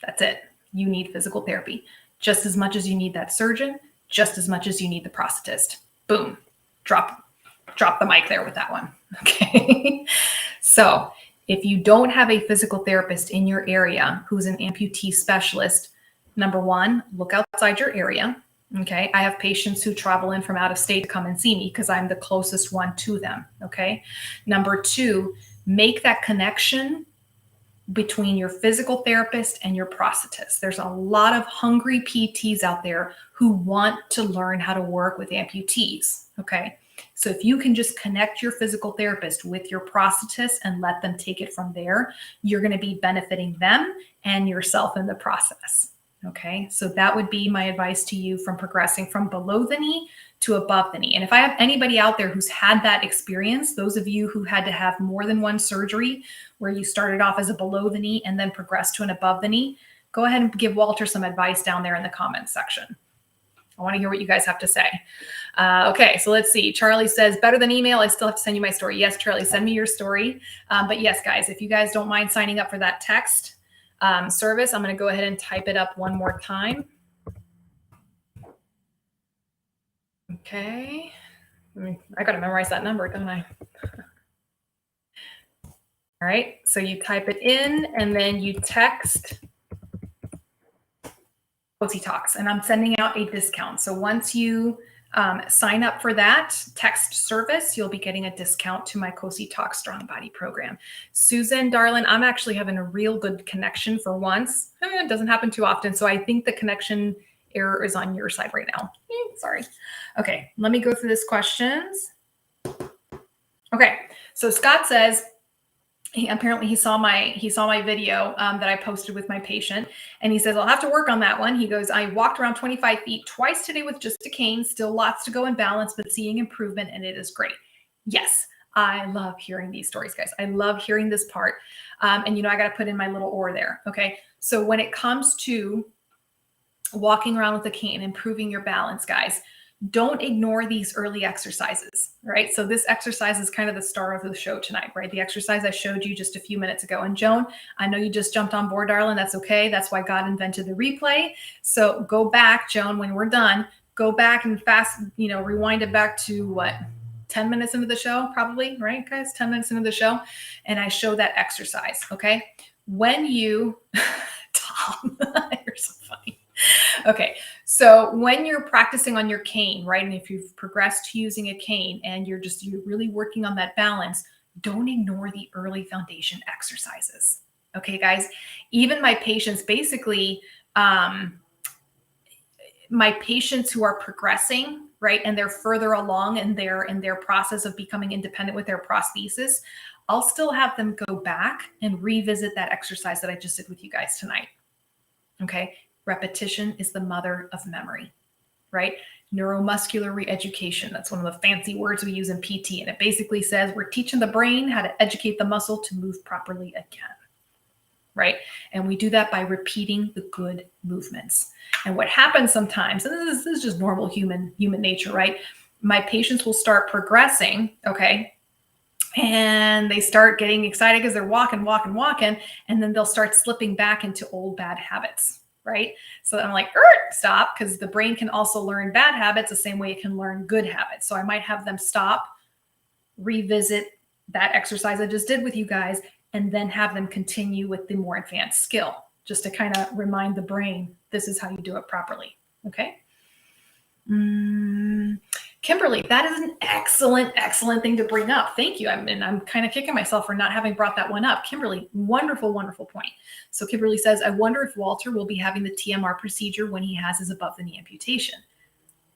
That's it. You need physical therapy just as much as you need that surgeon, just as much as you need the prosthetist. Boom. Drop the mic there with that one. Okay. So if you don't have a physical therapist in your area who's an amputee specialist, number one, look outside your area. Okay. I have patients who travel in from out of state to come and see me because I'm the closest one to them. Okay. Number two, make that connection between your physical therapist and your prosthetist. There's a lot of hungry PTs out there who want to learn how to work with amputees. Okay. So if you can just connect your physical therapist with your prosthetist and let them take it from there, you're going to be benefiting them and yourself in the process. Okay, so that would be my advice to you from progressing from below the knee to above the knee. And if I have anybody out there who's had that experience, those of you who had to have more than one surgery where you started off as a below the knee and then progressed to an above the knee, go ahead and give Walter some advice down there in the comments section. I want to hear what you guys have to say. Okay, so let's see. Charlie says, better than email. I still have to send you my story. Yes, Charlie, send me your story. But yes, guys, if you guys don't mind signing up for that text service, I'm going to go ahead and type it up one more time. Okay. I got to memorize that number, don't I? All right. So you type it in and then you text Cosi Talks, and I'm sending out a discount. So once you sign up for that text service, you'll be getting a discount to my Cosi Talks Strong Body program. Susan, darling, I'm actually having a real good connection for once. It doesn't happen too often. So I think the connection error is on your side right now. Sorry. Okay, let me go through this questions. Okay, so Scott says, apparently he saw my video that I posted with my patient, and he says, I'll have to work on that one. He goes, I walked around 25 feet twice today with just a cane, still lots to go in balance, but seeing improvement, and it is great. Yes, I love hearing these stories, guys. I love hearing this part. And I got to put in my little or there. Okay. So when it comes to walking around with a cane, improving your balance, guys, don't ignore these early exercises, right? So this exercise is kind of the star of the show tonight, right? The exercise I showed you just a few minutes ago. And Joan, I know you just jumped on board, darling. That's okay. That's why God invented the replay. So go back, Joan, when we're done, go back and rewind it back to what? 10 minutes into the show, probably, right, guys? 10 minutes into the show. And I show that exercise, okay? when you, Tom, you're so funny. Okay, so when you're practicing on your cane, right, and if you've progressed to using a cane and you're really working on that balance, don't ignore the early foundation exercises. Okay, guys, even my patients, basically, my patients who are progressing, right, and they're further along in their process of becoming independent with their prosthesis, I'll still have them go back and revisit that exercise that I just did with you guys tonight. Okay, repetition is the mother of memory, right? Neuromuscular Re-Education. That's one of the fancy words we use in PT. And it basically says we're teaching the brain how to educate the muscle to move properly again, right? And we do that by repeating the good movements. And what happens sometimes, and this is just normal human nature, right? My patients will start progressing, okay? And they start getting excited because they're walking, and then they'll start slipping back into old bad habits, right? So I'm like, stop, because the brain can also learn bad habits the same way it can learn good habits. So I might have them stop, revisit that exercise I just did with you guys, and then have them continue with the more advanced skill, just to kind of remind the brain, this is how you do it properly, okay? Kimberly, that is an excellent thing to bring up. Thank you. I'm kind of kicking myself for not having brought that one up. Kimberly, wonderful point. So Kimberly says, I wonder if Walter will be having the TMR procedure when he has his above the knee amputation.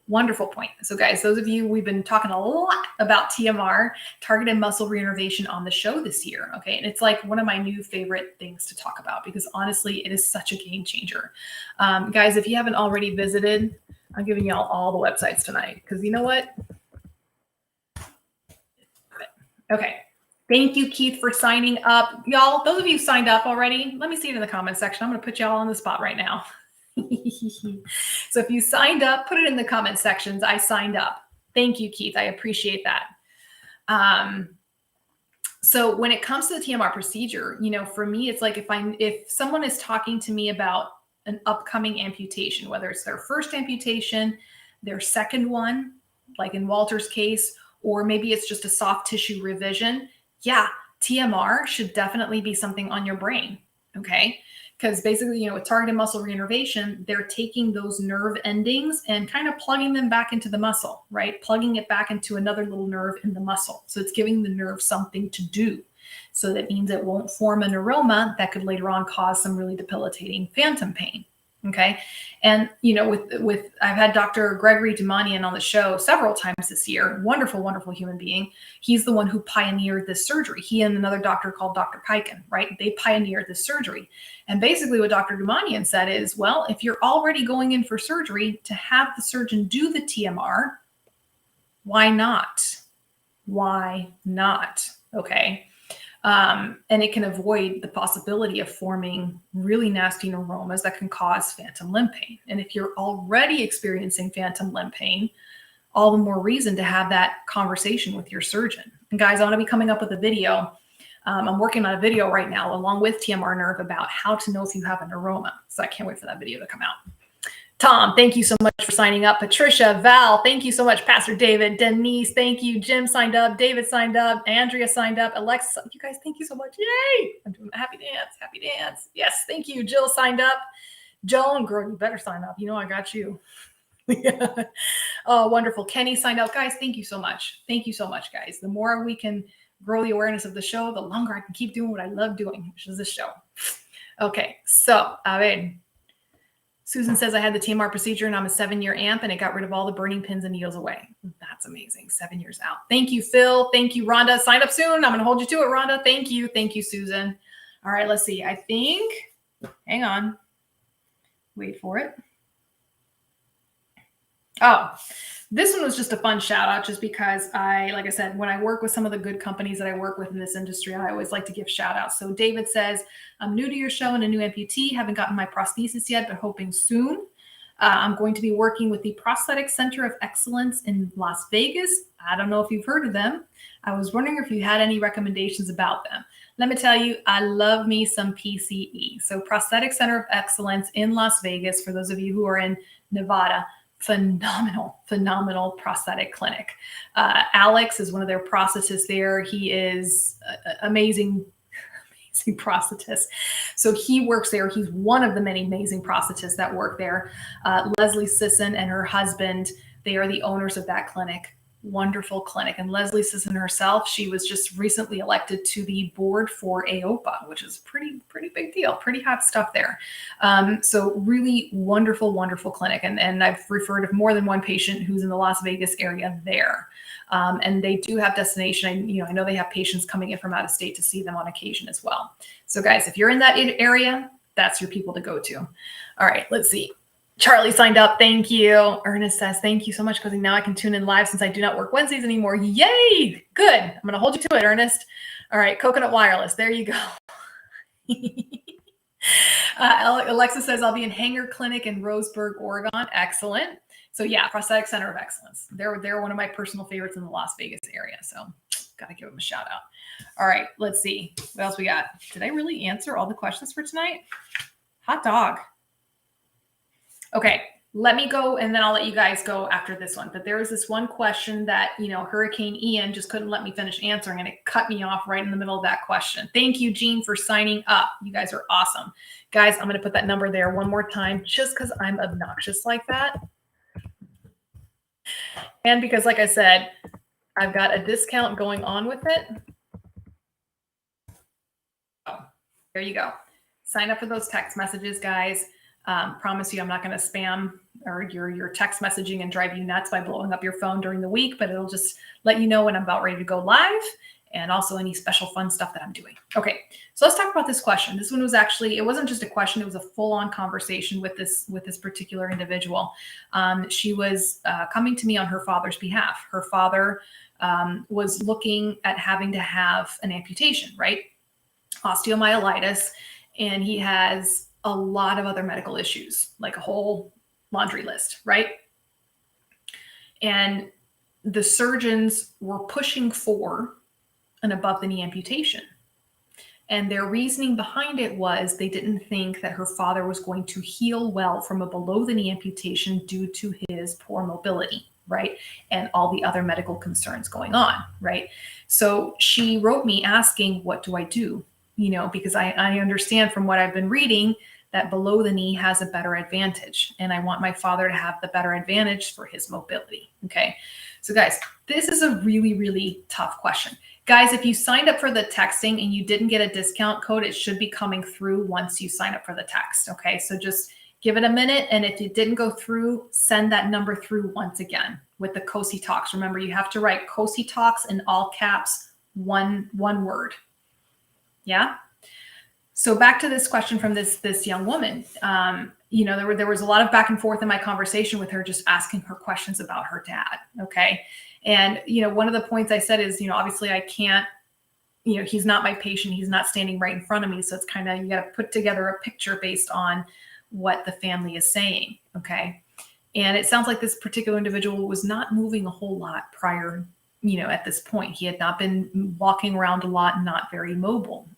Wonderful point. So guys, those of you, we've been talking a lot about TMR, targeted muscle reinnervation, on the show this year. Okay. And it's like one of my new favorite things to talk about, because honestly, it is such a game changer. Guys, if you haven't already visited, I'm giving y'all all the websites tonight, because you know what? Okay. Thank you, Keith, for signing up. Y'all, those of you who signed up already, let me see it in the comment section. I'm going to put y'all on the spot right now. So if you signed up, put it in the comment sections. I signed up. Thank you, Keith. I appreciate that. So when it comes to the TMR procedure, you know, for me, it's like if someone is talking to me about an upcoming amputation, whether it's their first amputation, their second one, like in Walter's case, or maybe it's just a soft tissue revision, yeah, TMR should definitely be something on your brain, okay? Because basically, you know, with targeted muscle reinnervation, they're taking those nerve endings and kind of plugging them back into the muscle, right? Plugging it back into another little nerve in the muscle. So it's giving the nerve something to do. So that means it won't form a neuroma that could later on cause some really debilitating phantom pain. Okay. And, you know, with I've had Dr. Gregory Dumanian on the show several times this year. Wonderful human being. He's the one who pioneered this surgery. He and another doctor called Dr. Kiken, right? They pioneered this surgery. And basically what Dr. Dumanian said is, well, if you're already going in for surgery, to have the surgeon do the TMR, why not? Why not? Okay. And it can avoid the possibility of forming really nasty neuromas that can cause phantom limb pain. And if you're already experiencing phantom limb pain, all the more reason to have that conversation with your surgeon. And guys, I want to be coming up with a video. I'm working on a video right now along with TMR Nerve about how to know if you have a neuroma. So I can't wait for that video to come out. Tom, thank you so much for signing up. Patricia, Val, thank you so much. Pastor David, Denise, thank you. Jim signed up. David signed up. Andrea signed up. Alexa, you guys, thank you so much. Yay! I'm doing a happy dance. Happy dance. Yes, thank you. Jill signed up. Joan, girl, you better sign up. You know I got you. Oh, wonderful. Kenny signed up. Guys, thank you so much. Thank you so much, guys. The more we can grow the awareness of the show, the longer I can keep doing what I love doing, which is this show. Okay, so, a ver. Susan says, I had the TMR procedure and I'm a 7-year amp and it got rid of all the burning pins and needles away. That's amazing. 7 years out. Thank you, Phil. Thank you, Rhonda. Sign up soon. I'm going to hold you to it, Rhonda. Thank you. Thank you, Susan. All right, let's see. I think, hang on. Wait for it. Oh, this one was just a fun shout out just because like I said, when I work with some of the good companies that I work with in this industry, I always like to give shout outs. So David says, I'm new to your show and a new amputee. Haven't gotten my prosthesis yet, but hoping soon. I'm going to be working with the Prosthetic Center of Excellence in Las Vegas. I don't know if you've heard of them. I was wondering if you had any recommendations about them. Let me tell you, I love me some PCE. So Prosthetic Center of Excellence in Las Vegas, for those of you who are in Nevada, phenomenal prosthetic clinic. Alex is one of their prosthetists there. He is amazing amazing prosthetist. So he works there. He's one of the many amazing prosthetists that work there. Leslie Sisson and her husband, they are the owners of that clinic. Wonderful clinic. And Leslie Sisson herself, she was just recently elected to the board for AOPA, which is pretty big deal, pretty hot stuff there. So really wonderful, wonderful clinic. And I've referred to more than one patient who's in the Las Vegas area there. And they do have destination. I know they have patients coming in from out of state to see them on occasion as well. So guys, if you're in that area, that's your people to go to. All right, let's see. Charlie signed up. Thank you. Ernest says, thank you so much, because now I can tune in live since I do not work Wednesdays anymore. Yay. Good. I'm going to hold you to it, Ernest. All right. Coconut Wireless. There you go. Alexa says, I'll be in Hanger Clinic in Roseburg, Oregon. Excellent. So yeah, Prosthetic Center of Excellence. They're one of my personal favorites in the Las Vegas area. So got to give them a shout out. All right. Let's see. What else we got? Did I really answer all the questions for tonight? Hot dog. Okay, let me go, and then I'll let you guys go after this one. But there was this one question that, Hurricane Ian just couldn't let me finish answering, and it cut me off right in the middle of that question. Thank you, Jean, for signing up. You guys are awesome. Guys, I'm going to put that number there one more time just because I'm obnoxious like that. And because, like I said, I've got a discount going on with it. Oh, there you go. Sign up for those text messages, guys. Promise you I'm not going to spam or your text messaging and drive you nuts by blowing up your phone during the week, but it'll just let you know when I'm about ready to go live, and also any special fun stuff that I'm doing. Okay, so let's talk about this question. This one was actually, it wasn't just a question, it was a full-on conversation with this particular individual. She was coming to me on her father's behalf. Her father was looking at having to have an amputation, right? Osteomyelitis, and he has a lot of other medical issues, like a whole laundry list, right? And the surgeons were pushing for an above the knee amputation. And their reasoning behind it was they didn't think that her father was going to heal well from a below the knee amputation due to his poor mobility, right? And all the other medical concerns going on, right? So she wrote me asking, what do I do? Because I understand from what I've been reading that below the knee has a better advantage, and I want my father to have the better advantage for his mobility. Okay. So guys, this is a really, really tough question. Guys, if you signed up for the texting and you didn't get a discount code, it should be coming through once you sign up for the text. Okay. So just give it a minute. And if it didn't go through, send that number through once again with the Cosi Talks. Remember, you have to write Cosi Talks in all caps, one word. Yeah. So back to this question from this young woman. There was a lot of back and forth in my conversation with her, just asking her questions about her dad. Okay. And, one of the points I said is, obviously I can't, he's not my patient. He's not standing right in front of me. So it's kind of, you got to put together a picture based on what the family is saying. Okay. And it sounds like this particular individual was not moving a whole lot prior, at this point. He had not been walking around a lot and not very mobile,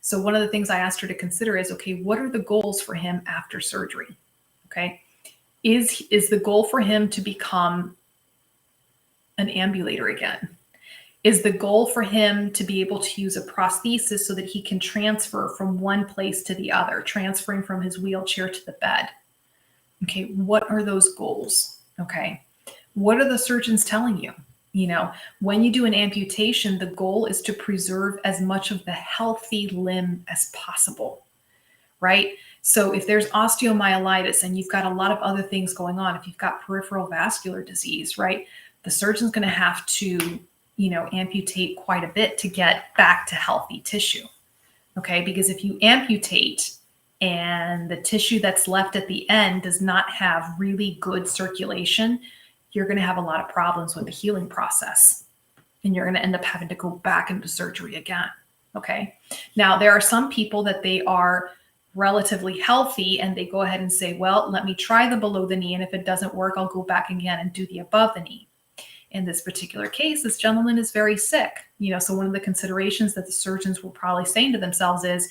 So one of the things I asked her to consider is, okay, what are the goals for him after surgery? Okay. Is the goal for him to become an ambulator again? Is the goal for him to be able to use a prosthesis so that he can transfer from one place to the other, transferring from his wheelchair to the bed? Okay. What are those goals? Okay. What are the surgeons telling you? When you do an amputation, the goal is to preserve as much of the healthy limb as possible, right? So if there's osteomyelitis and you've got a lot of other things going on, if you've got peripheral vascular disease, right, the surgeon's going to have to, amputate quite a bit to get back to healthy tissue, okay? Because if you amputate and the tissue that's left at the end does not have really good circulation, you're going to have a lot of problems with the healing process, and you're going to end up having to go back into surgery again. Okay. Now, there are some people that they are relatively healthy and they go ahead and say, well, let me try the below the knee. And if it doesn't work, I'll go back again and do the above the knee. In this particular case, this gentleman is very sick. So one of the considerations that the surgeons were probably saying to themselves is,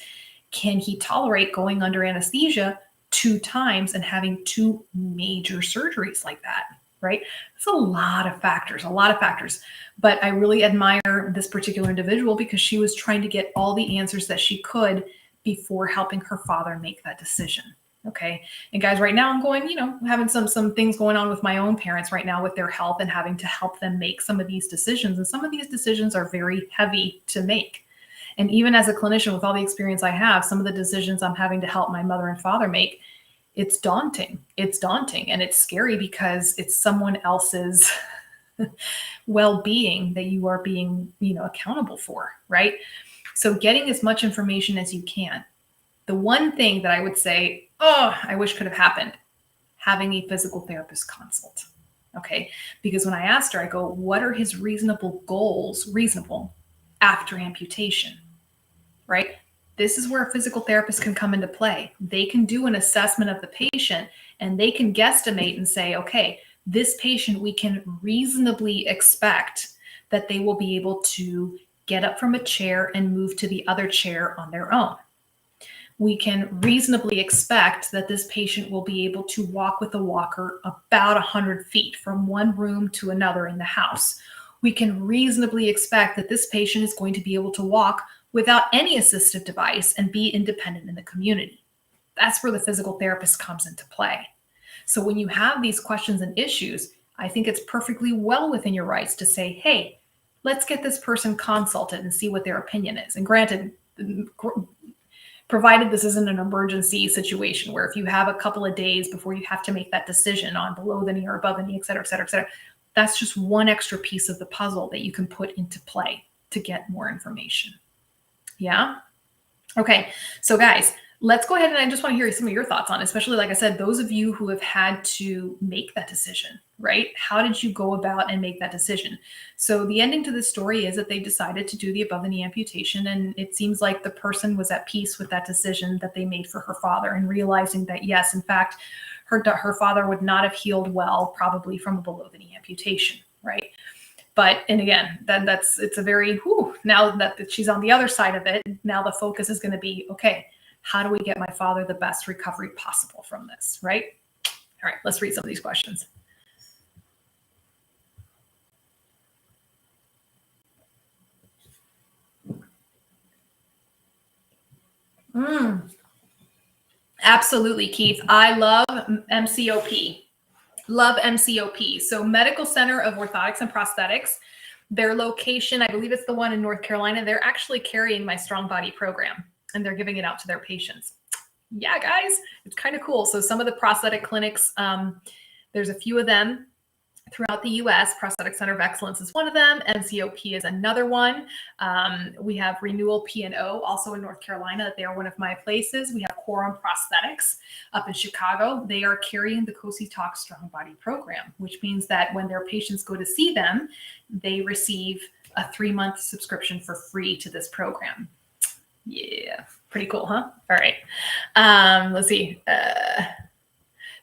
can he tolerate going under anesthesia 2 times and having 2 major surgeries like that? right? It's a lot of factors, a lot of factors. But I really admire this particular individual because she was trying to get all the answers that she could before helping her father make that decision. Okay. And guys, right now I'm going, having some things going on with my own parents right now with their health and having to help them make some of these decisions. And some of these decisions are very heavy to make. And even as a clinician with all the experience I have, some of the decisions I'm having to help my mother and father make, it's daunting. It's daunting and it's scary because it's someone else's well-being that you are being, accountable for, right? So getting as much information as you can. The one thing that I would say, I wish could have happened, having a physical therapist consult. Okay. Because when I asked her, I go, what are his reasonable goals, after amputation? Right? This is where a physical therapist can come into play. They can do an assessment of the patient and they can guesstimate and say, okay, this patient, we can reasonably expect that they will be able to get up from a chair and move to the other chair on their own. We can reasonably expect that this patient will be able to walk with a walker about 100 feet from one room to another in the house. We can reasonably expect that this patient is going to be able to walk without any assistive device and be independent in the community. That's where the physical therapist comes into play. So when you have these questions and issues, I think it's perfectly well within your rights to say, hey, let's get this person consulted and see what their opinion is. And granted, provided this isn't an emergency situation where if you have a couple of days before you have to make that decision on below the knee or above the knee, et cetera, et cetera, et cetera, that's just one extra piece of the puzzle that you can put into play to get more information. Yeah. Okay. So guys, let's go ahead and I just want to hear some of your thoughts on, especially like I said, those of you who have had to make that decision, right? How did you go about and make that decision? So the ending to the story is that they decided to do the above the knee amputation. And it seems like the person was at peace with that decision that they made for her father and realizing that, yes, in fact, her father would not have healed well, probably from a below the knee amputation, right? But, and again, then it's a very, now that she's on the other side of it, now the focus is going to be, okay, how do we get my father the best recovery possible from this, right? All right, let's read some of these questions. Absolutely, Keith. I love MCOP. Love MCOP. So Medical Center of Orthotics and Prosthetics, their location, I believe it's the one in North Carolina. They're actually carrying my Strong Body program and they're giving it out to their patients. Yeah, guys, it's kind of cool. So some of the prosthetic clinics, there's a few of them throughout the U.S. Prosthetic Center of Excellence is one of them. MCOP is another one. We have Renewal P&O also in North Carolina. They are one of my places. We have Quorum Prosthetics up in Chicago. They are carrying the Cosi Talk Strong Body program, which means that when their patients go to see them, they receive a 3-month subscription for free to this program. Yeah, pretty cool, huh? All right. Let's see.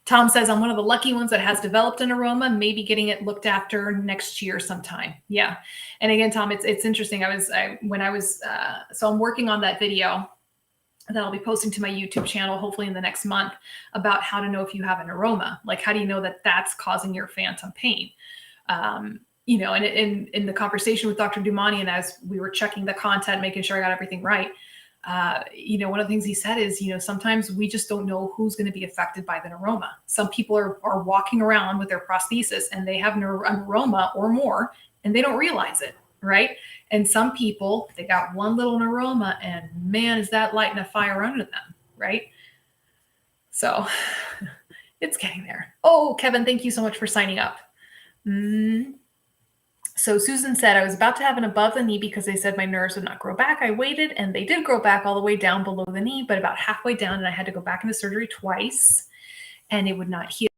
Tom says, I'm one of the lucky ones that has developed a neuroma, maybe getting it looked after next year sometime. Yeah. And again, Tom, it's interesting. So I'm working on that video that I'll be posting to my YouTube channel, hopefully in the next month, about how to know if you have a neuroma. Like, how do you know that that's causing your phantom pain? And in the conversation with Dr. Dumani, and as we were checking the content, making sure I got everything right, one of the things he said is, sometimes we just don't know who's going to be affected by the neuroma. Some people are walking around with their prosthesis and they have a neuroma or more, and they don't realize it, right? And some people, they got one little neuroma and man, is that lighting a fire under them, right? So it's getting there. Oh, Kevin, thank you so much for signing up. So Susan said, I was about to have an above the knee because they said my nerves would not grow back. I waited and they did grow back all the way down below the knee, but about halfway down, and I had to go back into surgery twice and it would not heal.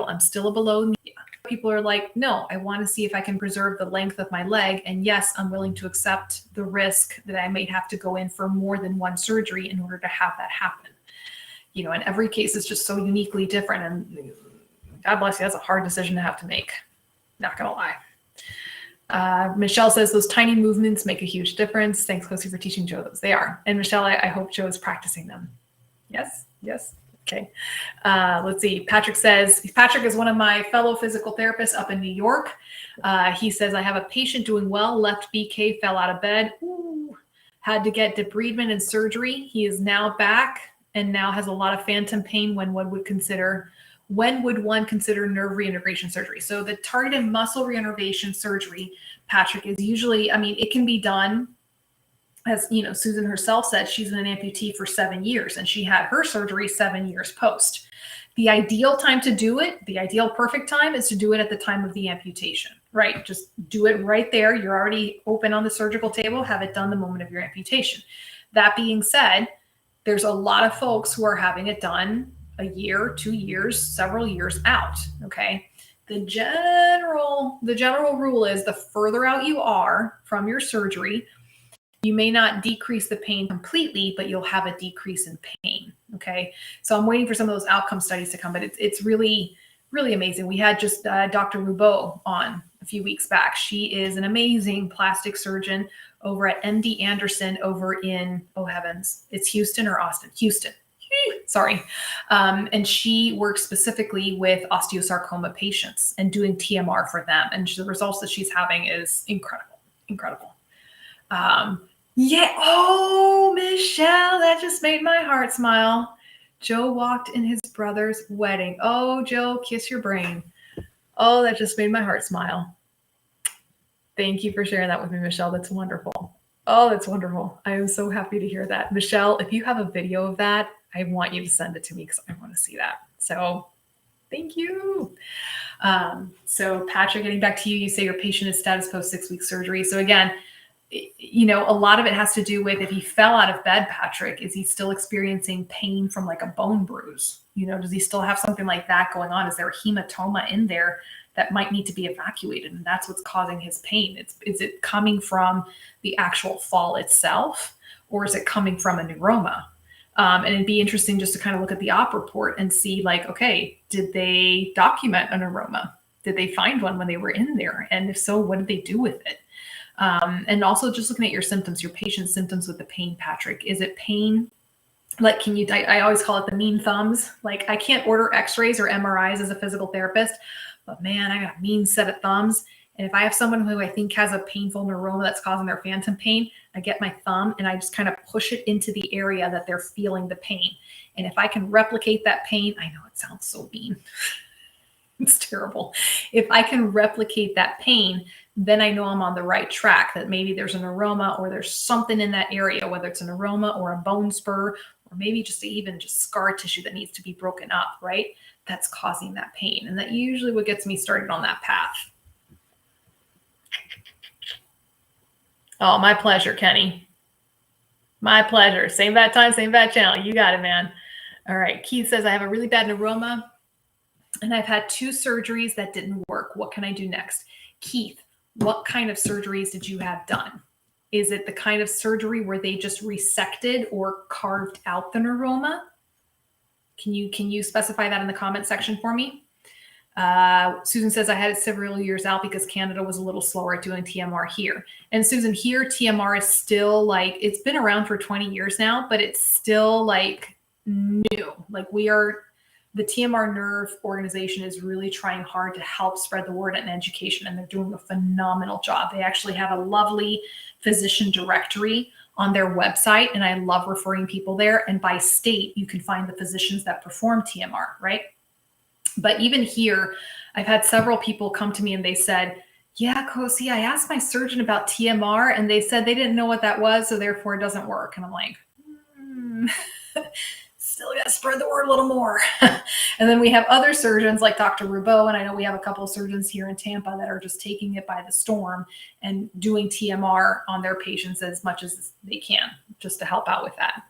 I'm still a below knee. People are like, no, I want to see if I can preserve the length of my leg. And yes, I'm willing to accept the risk that I may have to go in for more than one surgery in order to have that happen. And every case is just so uniquely different. And God bless you, that's a hard decision to have to make. Not going to lie. Michelle says those tiny movements make a huge difference. Thanks, Cosi, for teaching Joe those. They are. And Michelle, I hope Joe is practicing them. Yes, yes. Okay. Let's see. Patrick says, Patrick is one of my fellow physical therapists up in New York. He says, I have a patient doing well, left BK, fell out of bed. Ooh, had to get debridement and surgery. He is now back and now has a lot of phantom pain when one would consider nerve reintegration surgery? So the targeted muscle reinnervation surgery, Patrick, is usually, I mean, it can be done, as you know, Susan herself said, she's been an amputee for 7 years and she had her surgery 7 years post. The ideal time to do it, the ideal perfect time, is to do it at the time of the amputation, right? Just do it right there. You're already open on the surgical table, have it done the moment of your amputation. That being said, there's a lot of folks who are having it done a year, 2 years, several years out. Okay. The general rule is the further out you are from your surgery, you may not decrease the pain completely, but you'll have a decrease in pain. Okay. So I'm waiting for some of those outcome studies to come, but it's really, really amazing. We had just Dr. Rubeau on a few weeks back. She is an amazing plastic surgeon over at MD Anderson over in, oh heavens, it's Houston or Austin? Houston. Sorry. And she works specifically with osteosarcoma patients and doing TMR for them. And the results that she's having is incredible, incredible. Yeah. Oh, Michelle, that just made my heart smile. Joe walked in his brother's wedding. Oh, Joe, kiss your brain. Oh, that just made my heart smile. Thank you for sharing that with me, Michelle. That's wonderful. Oh, that's wonderful. I am so happy to hear that. Michelle, if you have a video of that, I want you to send it to me because I want to see that. So thank you. So Patrick, getting back to you, you say your patient is status post 6 week surgery. So again, you know, a lot of it has to do with if he fell out of bed, Patrick, is he still experiencing pain from like a bone bruise? You know, does he still have something like that going on? Is there a hematoma in there that might need to be evacuated? And that's what's causing his pain. Is it coming from the actual fall itself, or is it coming from a neuroma? And it'd be interesting just to kind of look at the op report and see like, okay, did they document a neuroma? Did they find one when they were in there? And if so, what did they do with it? And also just looking at your symptoms, your patient's symptoms with the pain, Patrick. Is it pain? Like, I always call it the mean thumbs. Like, I can't order x-rays or MRIs as a physical therapist, but man, I got a mean set of thumbs. And if I have someone who I think has a painful neuroma that's causing their phantom pain, I get my thumb and I just kind of push it into the area that they're feeling the pain. And if I can replicate that pain, I know it sounds so mean. It's terrible. If I can replicate that pain, then I know I'm on the right track, that maybe there's a neuroma or there's something in that area, whether it's a neuroma or a bone spur, or maybe just even scar tissue that needs to be broken up, right? That's causing that pain. And that usually what gets me started on that path. Oh, my pleasure, Kenny. My pleasure. Same bad time, same bad channel. You got it, man. All right. Keith says, I have a really bad neuroma and I've had 2 surgeries that didn't work. What can I do next? Keith, what kind of surgeries did you have done? Is it the kind of surgery where they just resected or carved out the neuroma? Can you specify that in the comment section for me? Susan says, I had it several years out because Canada was a little slower at doing TMR here. And Susan, here TMR is still like, it's been around for 20 years now, but it's still like new. Like the TMR Nerve organization is really trying hard to help spread the word and education, and they're doing a phenomenal job. They actually have a lovely physician directory on their website, and I love referring people there. And by state, you can find the physicians that perform TMR, right? But even here, I've had several people come to me and they said, yeah, Cosi, I asked my surgeon about TMR and they said they didn't know what that was, so therefore it doesn't work. And I'm like, still got to spread the word a little more. And then we have other surgeons like Dr. Rubeau, and I know we have a couple of surgeons here in Tampa that are just taking it by the storm and doing TMR on their patients as much as they can, just to help out with that.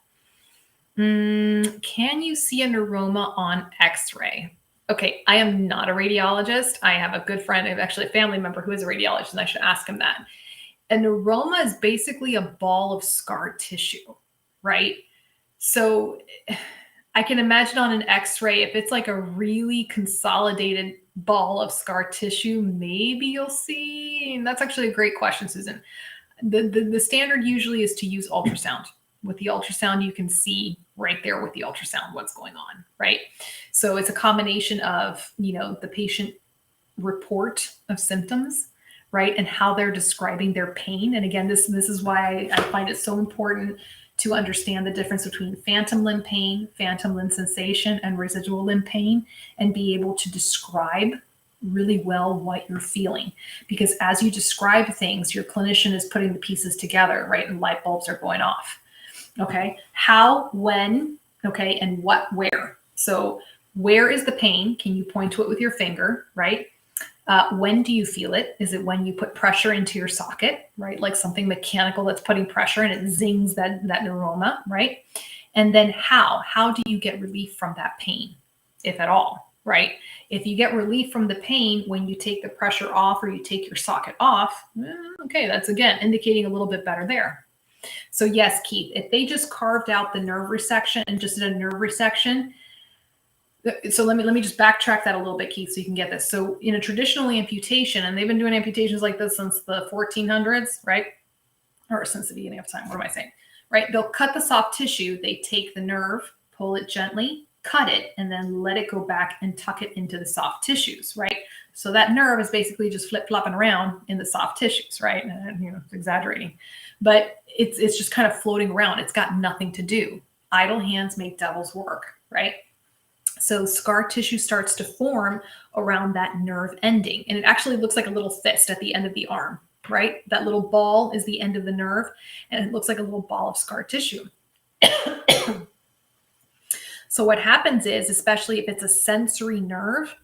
Can you see a neuroma on X-ray? Okay, I am not a radiologist. I have a good friend, actually a family member who is a radiologist, and I should ask him that. A neuroma is basically a ball of scar tissue, right? So I can imagine on an x-ray, if it's like a really consolidated ball of scar tissue, maybe you'll see. And that's actually a great question, Susan. The standard usually is to use ultrasound. With the ultrasound, you can see right there with the ultrasound what's going on, right? So it's a combination of, the patient report of symptoms, right? And how they're describing their pain. And again, this is why I find it so important to understand the difference between phantom limb pain, phantom limb sensation, and residual limb pain, and be able to describe really well what you're feeling. Because as you describe things, your clinician is putting the pieces together, right? And light bulbs are going off. Okay. How, when, okay, and what, where. So where is the pain? Can you point to it with your finger, right? When do you feel it? Is it when you put pressure into your socket, right? Like something mechanical that's putting pressure and it zings that neuroma, right? And then how do you get relief from that pain, if at all, right? If you get relief from the pain when you take the pressure off or you take your socket off, okay, that's again indicating a little bit better there. So yes, Keith, if they just carved out the nerve resection and just did a nerve resection, so let me just backtrack that a little bit, Keith, so you can get this. So in a traditional amputation, and they've been doing amputations like this since the 1400s, right? Or since the beginning of time, what am I saying? Right? They'll cut the soft tissue, they take the nerve, pull it gently, cut it, and then let it go back and tuck it into the soft tissues, right? So that nerve is basically just flip-flopping around in the soft tissues, right? And, it's exaggerating. But it's just kind of floating around. It's got nothing to do. Idle hands make devil's work, right? So scar tissue starts to form around that nerve ending. And it actually looks like a little fist at the end of the arm, right? That little ball is the end of the nerve, and it looks like a little ball of scar tissue. So what happens is, especially if it's a sensory nerve,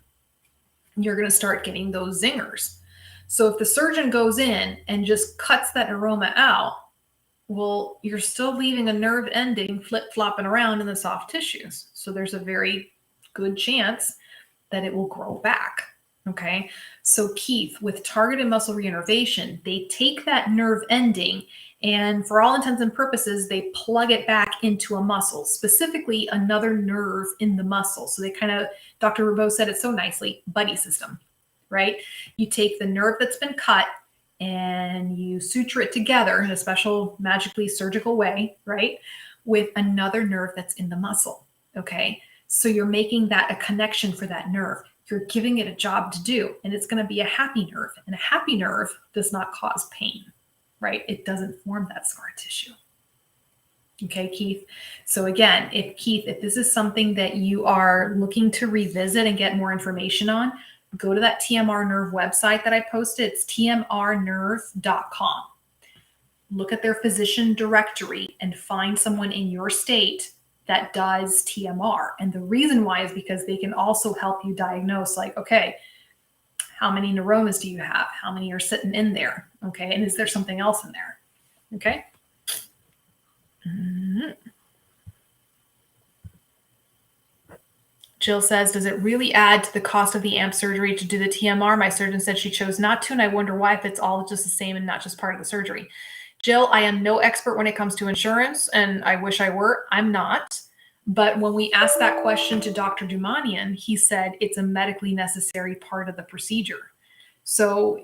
you're going to start getting those zingers. So if the surgeon goes in and just cuts that neuroma out, well, you're still leaving a nerve ending flip-flopping around in the soft tissues. So there's a very good chance that it will grow back. Okay. So Keith, with targeted muscle reinnervation, they take that nerve ending and for all intents and purposes, they plug it back into a muscle, specifically another nerve in the muscle. So they kind of, Dr. Rabeau said it so nicely, buddy system, right? You take the nerve that's been cut and you suture it together in a special magically surgical way, right? With another nerve that's in the muscle. Okay. So you're making that a connection for that nerve. You're giving it a job to do, and it's going to be a happy nerve. And a happy nerve does not cause pain, right? It doesn't form that scar tissue. Okay, Keith. So again, if this is something that you are looking to revisit and get more information on, go to that TMR Nerve website that I posted. It's tmrnerve.com. Look at their physician directory and find someone in your state that does TMR. And the reason why is because they can also help you diagnose, like, okay, how many neuromas do you have? How many are sitting in there? Okay. And is there something else in there? Okay. Mm-hmm. Jill says, does it really add to the cost of the amp surgery to do the TMR? My surgeon said she chose not to, and I wonder why, if it's all just the same and not just part of the surgery. Jill, I am no expert when it comes to insurance, and I wish I were. I'm not. But when we asked that question to Dr. Dumanian, he said it's a medically necessary part of the procedure. So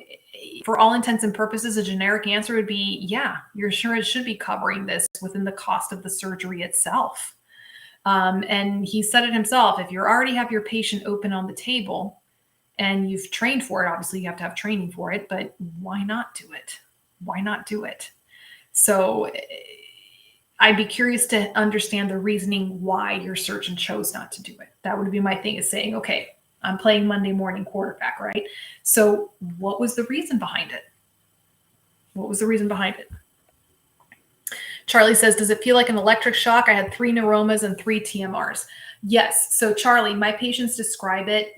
for all intents and purposes, a generic answer would be, yeah, your insurance should be covering this within the cost of the surgery itself. And he said it himself, if you already have your patient open on the table and you've trained for it, obviously you have to have training for it, but why not do it? Why not do it? So I'd be curious to understand the reasoning why your surgeon chose not to do it. That would be my thing, is saying, okay, I'm playing Monday morning quarterback, right? So what was the reason behind it? What was the reason behind it? Charlie says, does it feel like an electric shock? I had 3 neuromas and 3 TMRs. Yes. So Charlie, my patients describe it,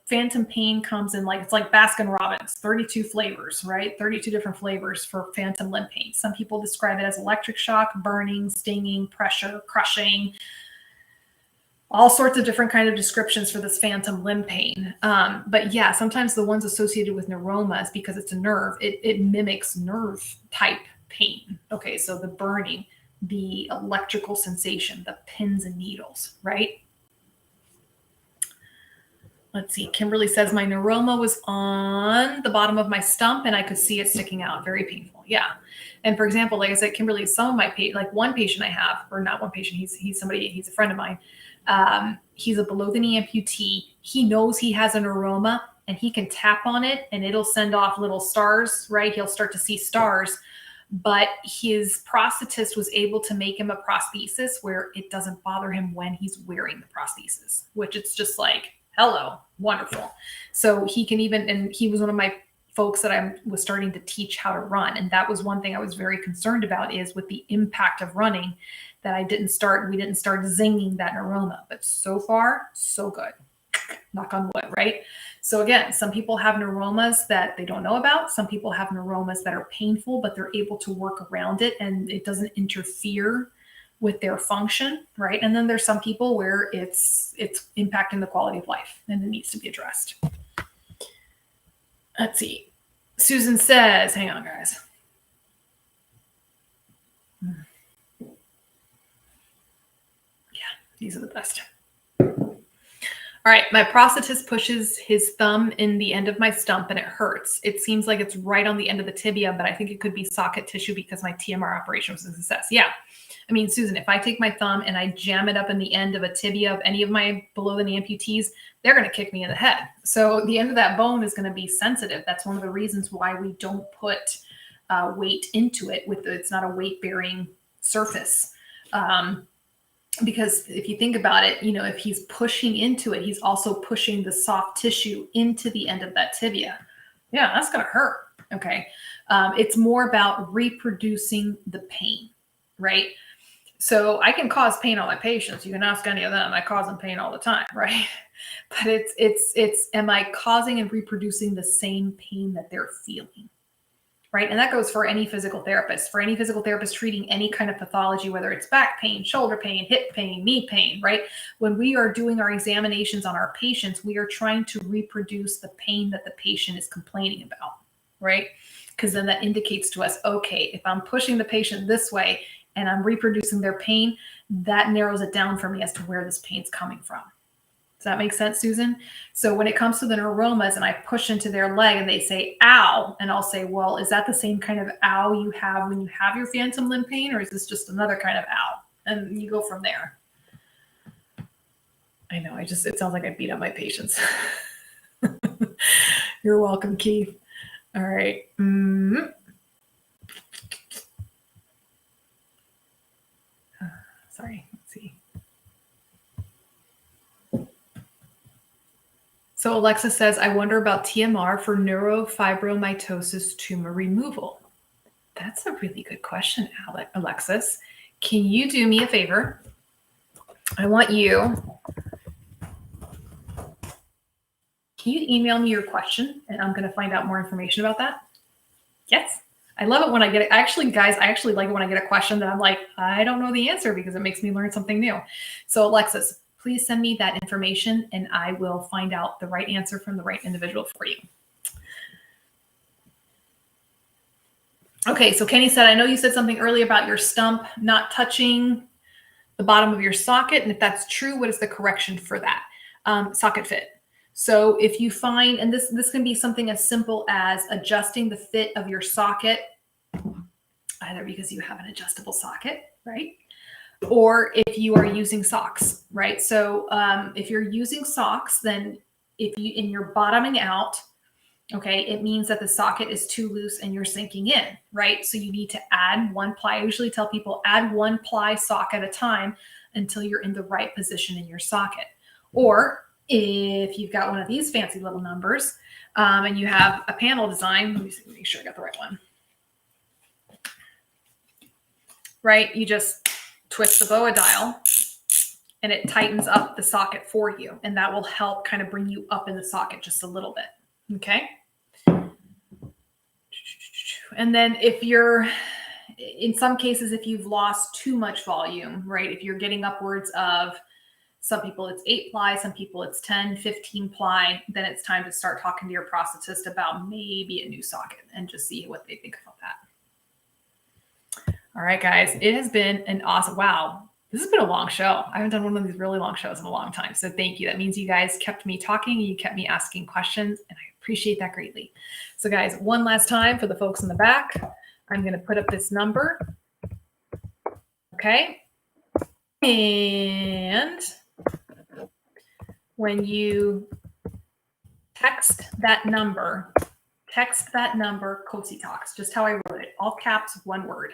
phantom pain comes in it's like Baskin Robbins, 32 flavors, right? 32 different flavors for phantom limb pain. Some people describe it as electric shock, burning, stinging, pressure, crushing, all sorts of different kind of descriptions for this phantom limb pain. But yeah, sometimes the ones associated with neuromas, because it's a nerve, it mimics nerve type pain. Okay. So the burning, the electrical sensation, the pins and needles, right? Let's see. Kimberly says my neuroma was on the bottom of my stump and I could see it sticking out. Very painful. Yeah. And for example, like I said, Kimberly, some of my like one patient I have, or not one patient, he's somebody, he's a friend of mine. He's a below the knee amputee. He knows he has a neuroma and he can tap on it and it'll send off little stars, right? He'll start to see stars. But his prosthetist was able to make him a prosthesis where it doesn't bother him when he's wearing the prosthesis, which it's just like, hello, wonderful. So he can even, and he was one of my folks that I was starting to teach how to run. And that was one thing I was very concerned about, is with the impact of running, that we didn't start zinging that neuroma. But so far, so good. Knock on wood, right? So again, some people have neuromas that they don't know about. Some people have neuromas that are painful, but they're able to work around it and it doesn't interfere with their function, right? And then there's some people where it's impacting the quality of life and it needs to be addressed. Let's see. Susan says, hang on, guys. Yeah, these are the best. All right, my prosthetist pushes his thumb in the end of my stump and it hurts. It seems like it's right on the end of the tibia, but I think it could be socket tissue because my TMR operation was a success. Yeah. I mean, Susan, if I take my thumb and I jam it up in the end of a tibia of any of my below the knee amputees, they're going to kick me in the head. So the end of that bone is going to be sensitive. That's one of the reasons why we don't put weight into it. It's not a weight bearing surface. Because if you think about it, if he's pushing into it, he's also pushing the soft tissue into the end of that tibia. Yeah, that's going to hurt. Okay. It's more about reproducing the pain, right? So I can cause pain on my patients. You can ask any of them. I cause them pain all the time, right? But it's am I causing and reproducing the same pain that they're feeling? Right. And that goes for any physical therapist, treating any kind of pathology, whether it's back pain, shoulder pain, hip pain, knee pain, right? When we are doing our examinations on our patients, we are trying to reproduce the pain that the patient is complaining about, right? Because then that indicates to us, okay, if I'm pushing the patient this way and I'm reproducing their pain, that narrows it down for me as to where this pain's coming from. Does that make sense, Susan? So when it comes to the neuromas and I push into their leg and they say, ow, and I'll say, well, is that the same kind of ow you have when you have your phantom limb pain, or is this just another kind of ow? And you go from there. I know, it sounds like I beat up my patients. You're welcome, Keith. All right. Sorry, let's see. So Alexa says, I wonder about TMR for neurofibromatosis tumor removal. That's a really good question, Alexis. Can you do me a favor? I want you. Can you email me your question and I'm going to find out more information about that? Yes. I love it when I get it. Actually, guys, I actually like it when I get a question that I'm like, I don't know the answer, because it makes me learn something new. So Alexis, please send me that information and I will find out the right answer from the right individual for you. Okay, so Kenny said, I know you said something earlier about your stump not touching the bottom of your socket. And if that's true, what is the correction for that? Socket fit. So if you find, and this can be something as simple as adjusting the fit of your socket, either because you have an adjustable socket, right? Or if you are using socks, right? So if you're using socks, then and you're bottoming out, okay, it means that the socket is too loose and you're sinking in, right? So you need to add one ply. I usually tell people add one ply sock at a time until you're in the right position in your socket. Or if you've got one of these fancy little numbers and you have a panel design, let me see, make sure I got the right one. Right, you just twist the BOA dial and it tightens up the socket for you. And that will help kind of bring you up in the socket just a little bit. Okay. And then if you're, in some cases, if you've lost too much volume, right, if you're getting upwards of, some people it's 8 ply, some people it's 10, 15 ply, then it's time to start talking to your prosthetist about maybe a new socket and just see what they think about that. All right, guys, it has been an awesome, wow. This has been a long show. I haven't done one of these really long shows in a long time. So thank you. That means you guys kept me talking. You kept me asking questions, and I appreciate that greatly. So guys, one last time for the folks in the back, I'm going to put up this number. Okay. And when you text that number, Cosi Talks, just how I wrote it, all caps, one word.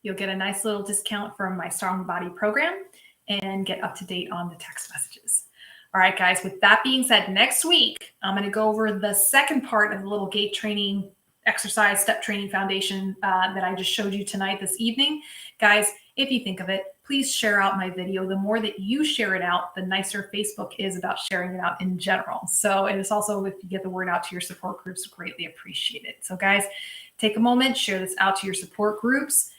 You'll get a nice little discount from my Strong Body program and get up to date on the text messages. All right, guys, with that being said, next week, I'm going to go over the second part of the little gait training exercise step training foundation that I just showed you tonight, this evening. Guys, if you think of it, please share out my video. The more that you share it out, the nicer Facebook is about sharing it out in general. So it is also, if you get the word out to your support groups, greatly appreciated. So guys, take a moment, share this out to your support groups.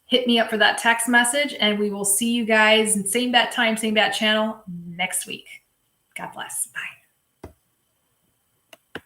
Hit me up for that text message, and we will see you guys, same bat time, same bat channel, next week. God bless. Bye.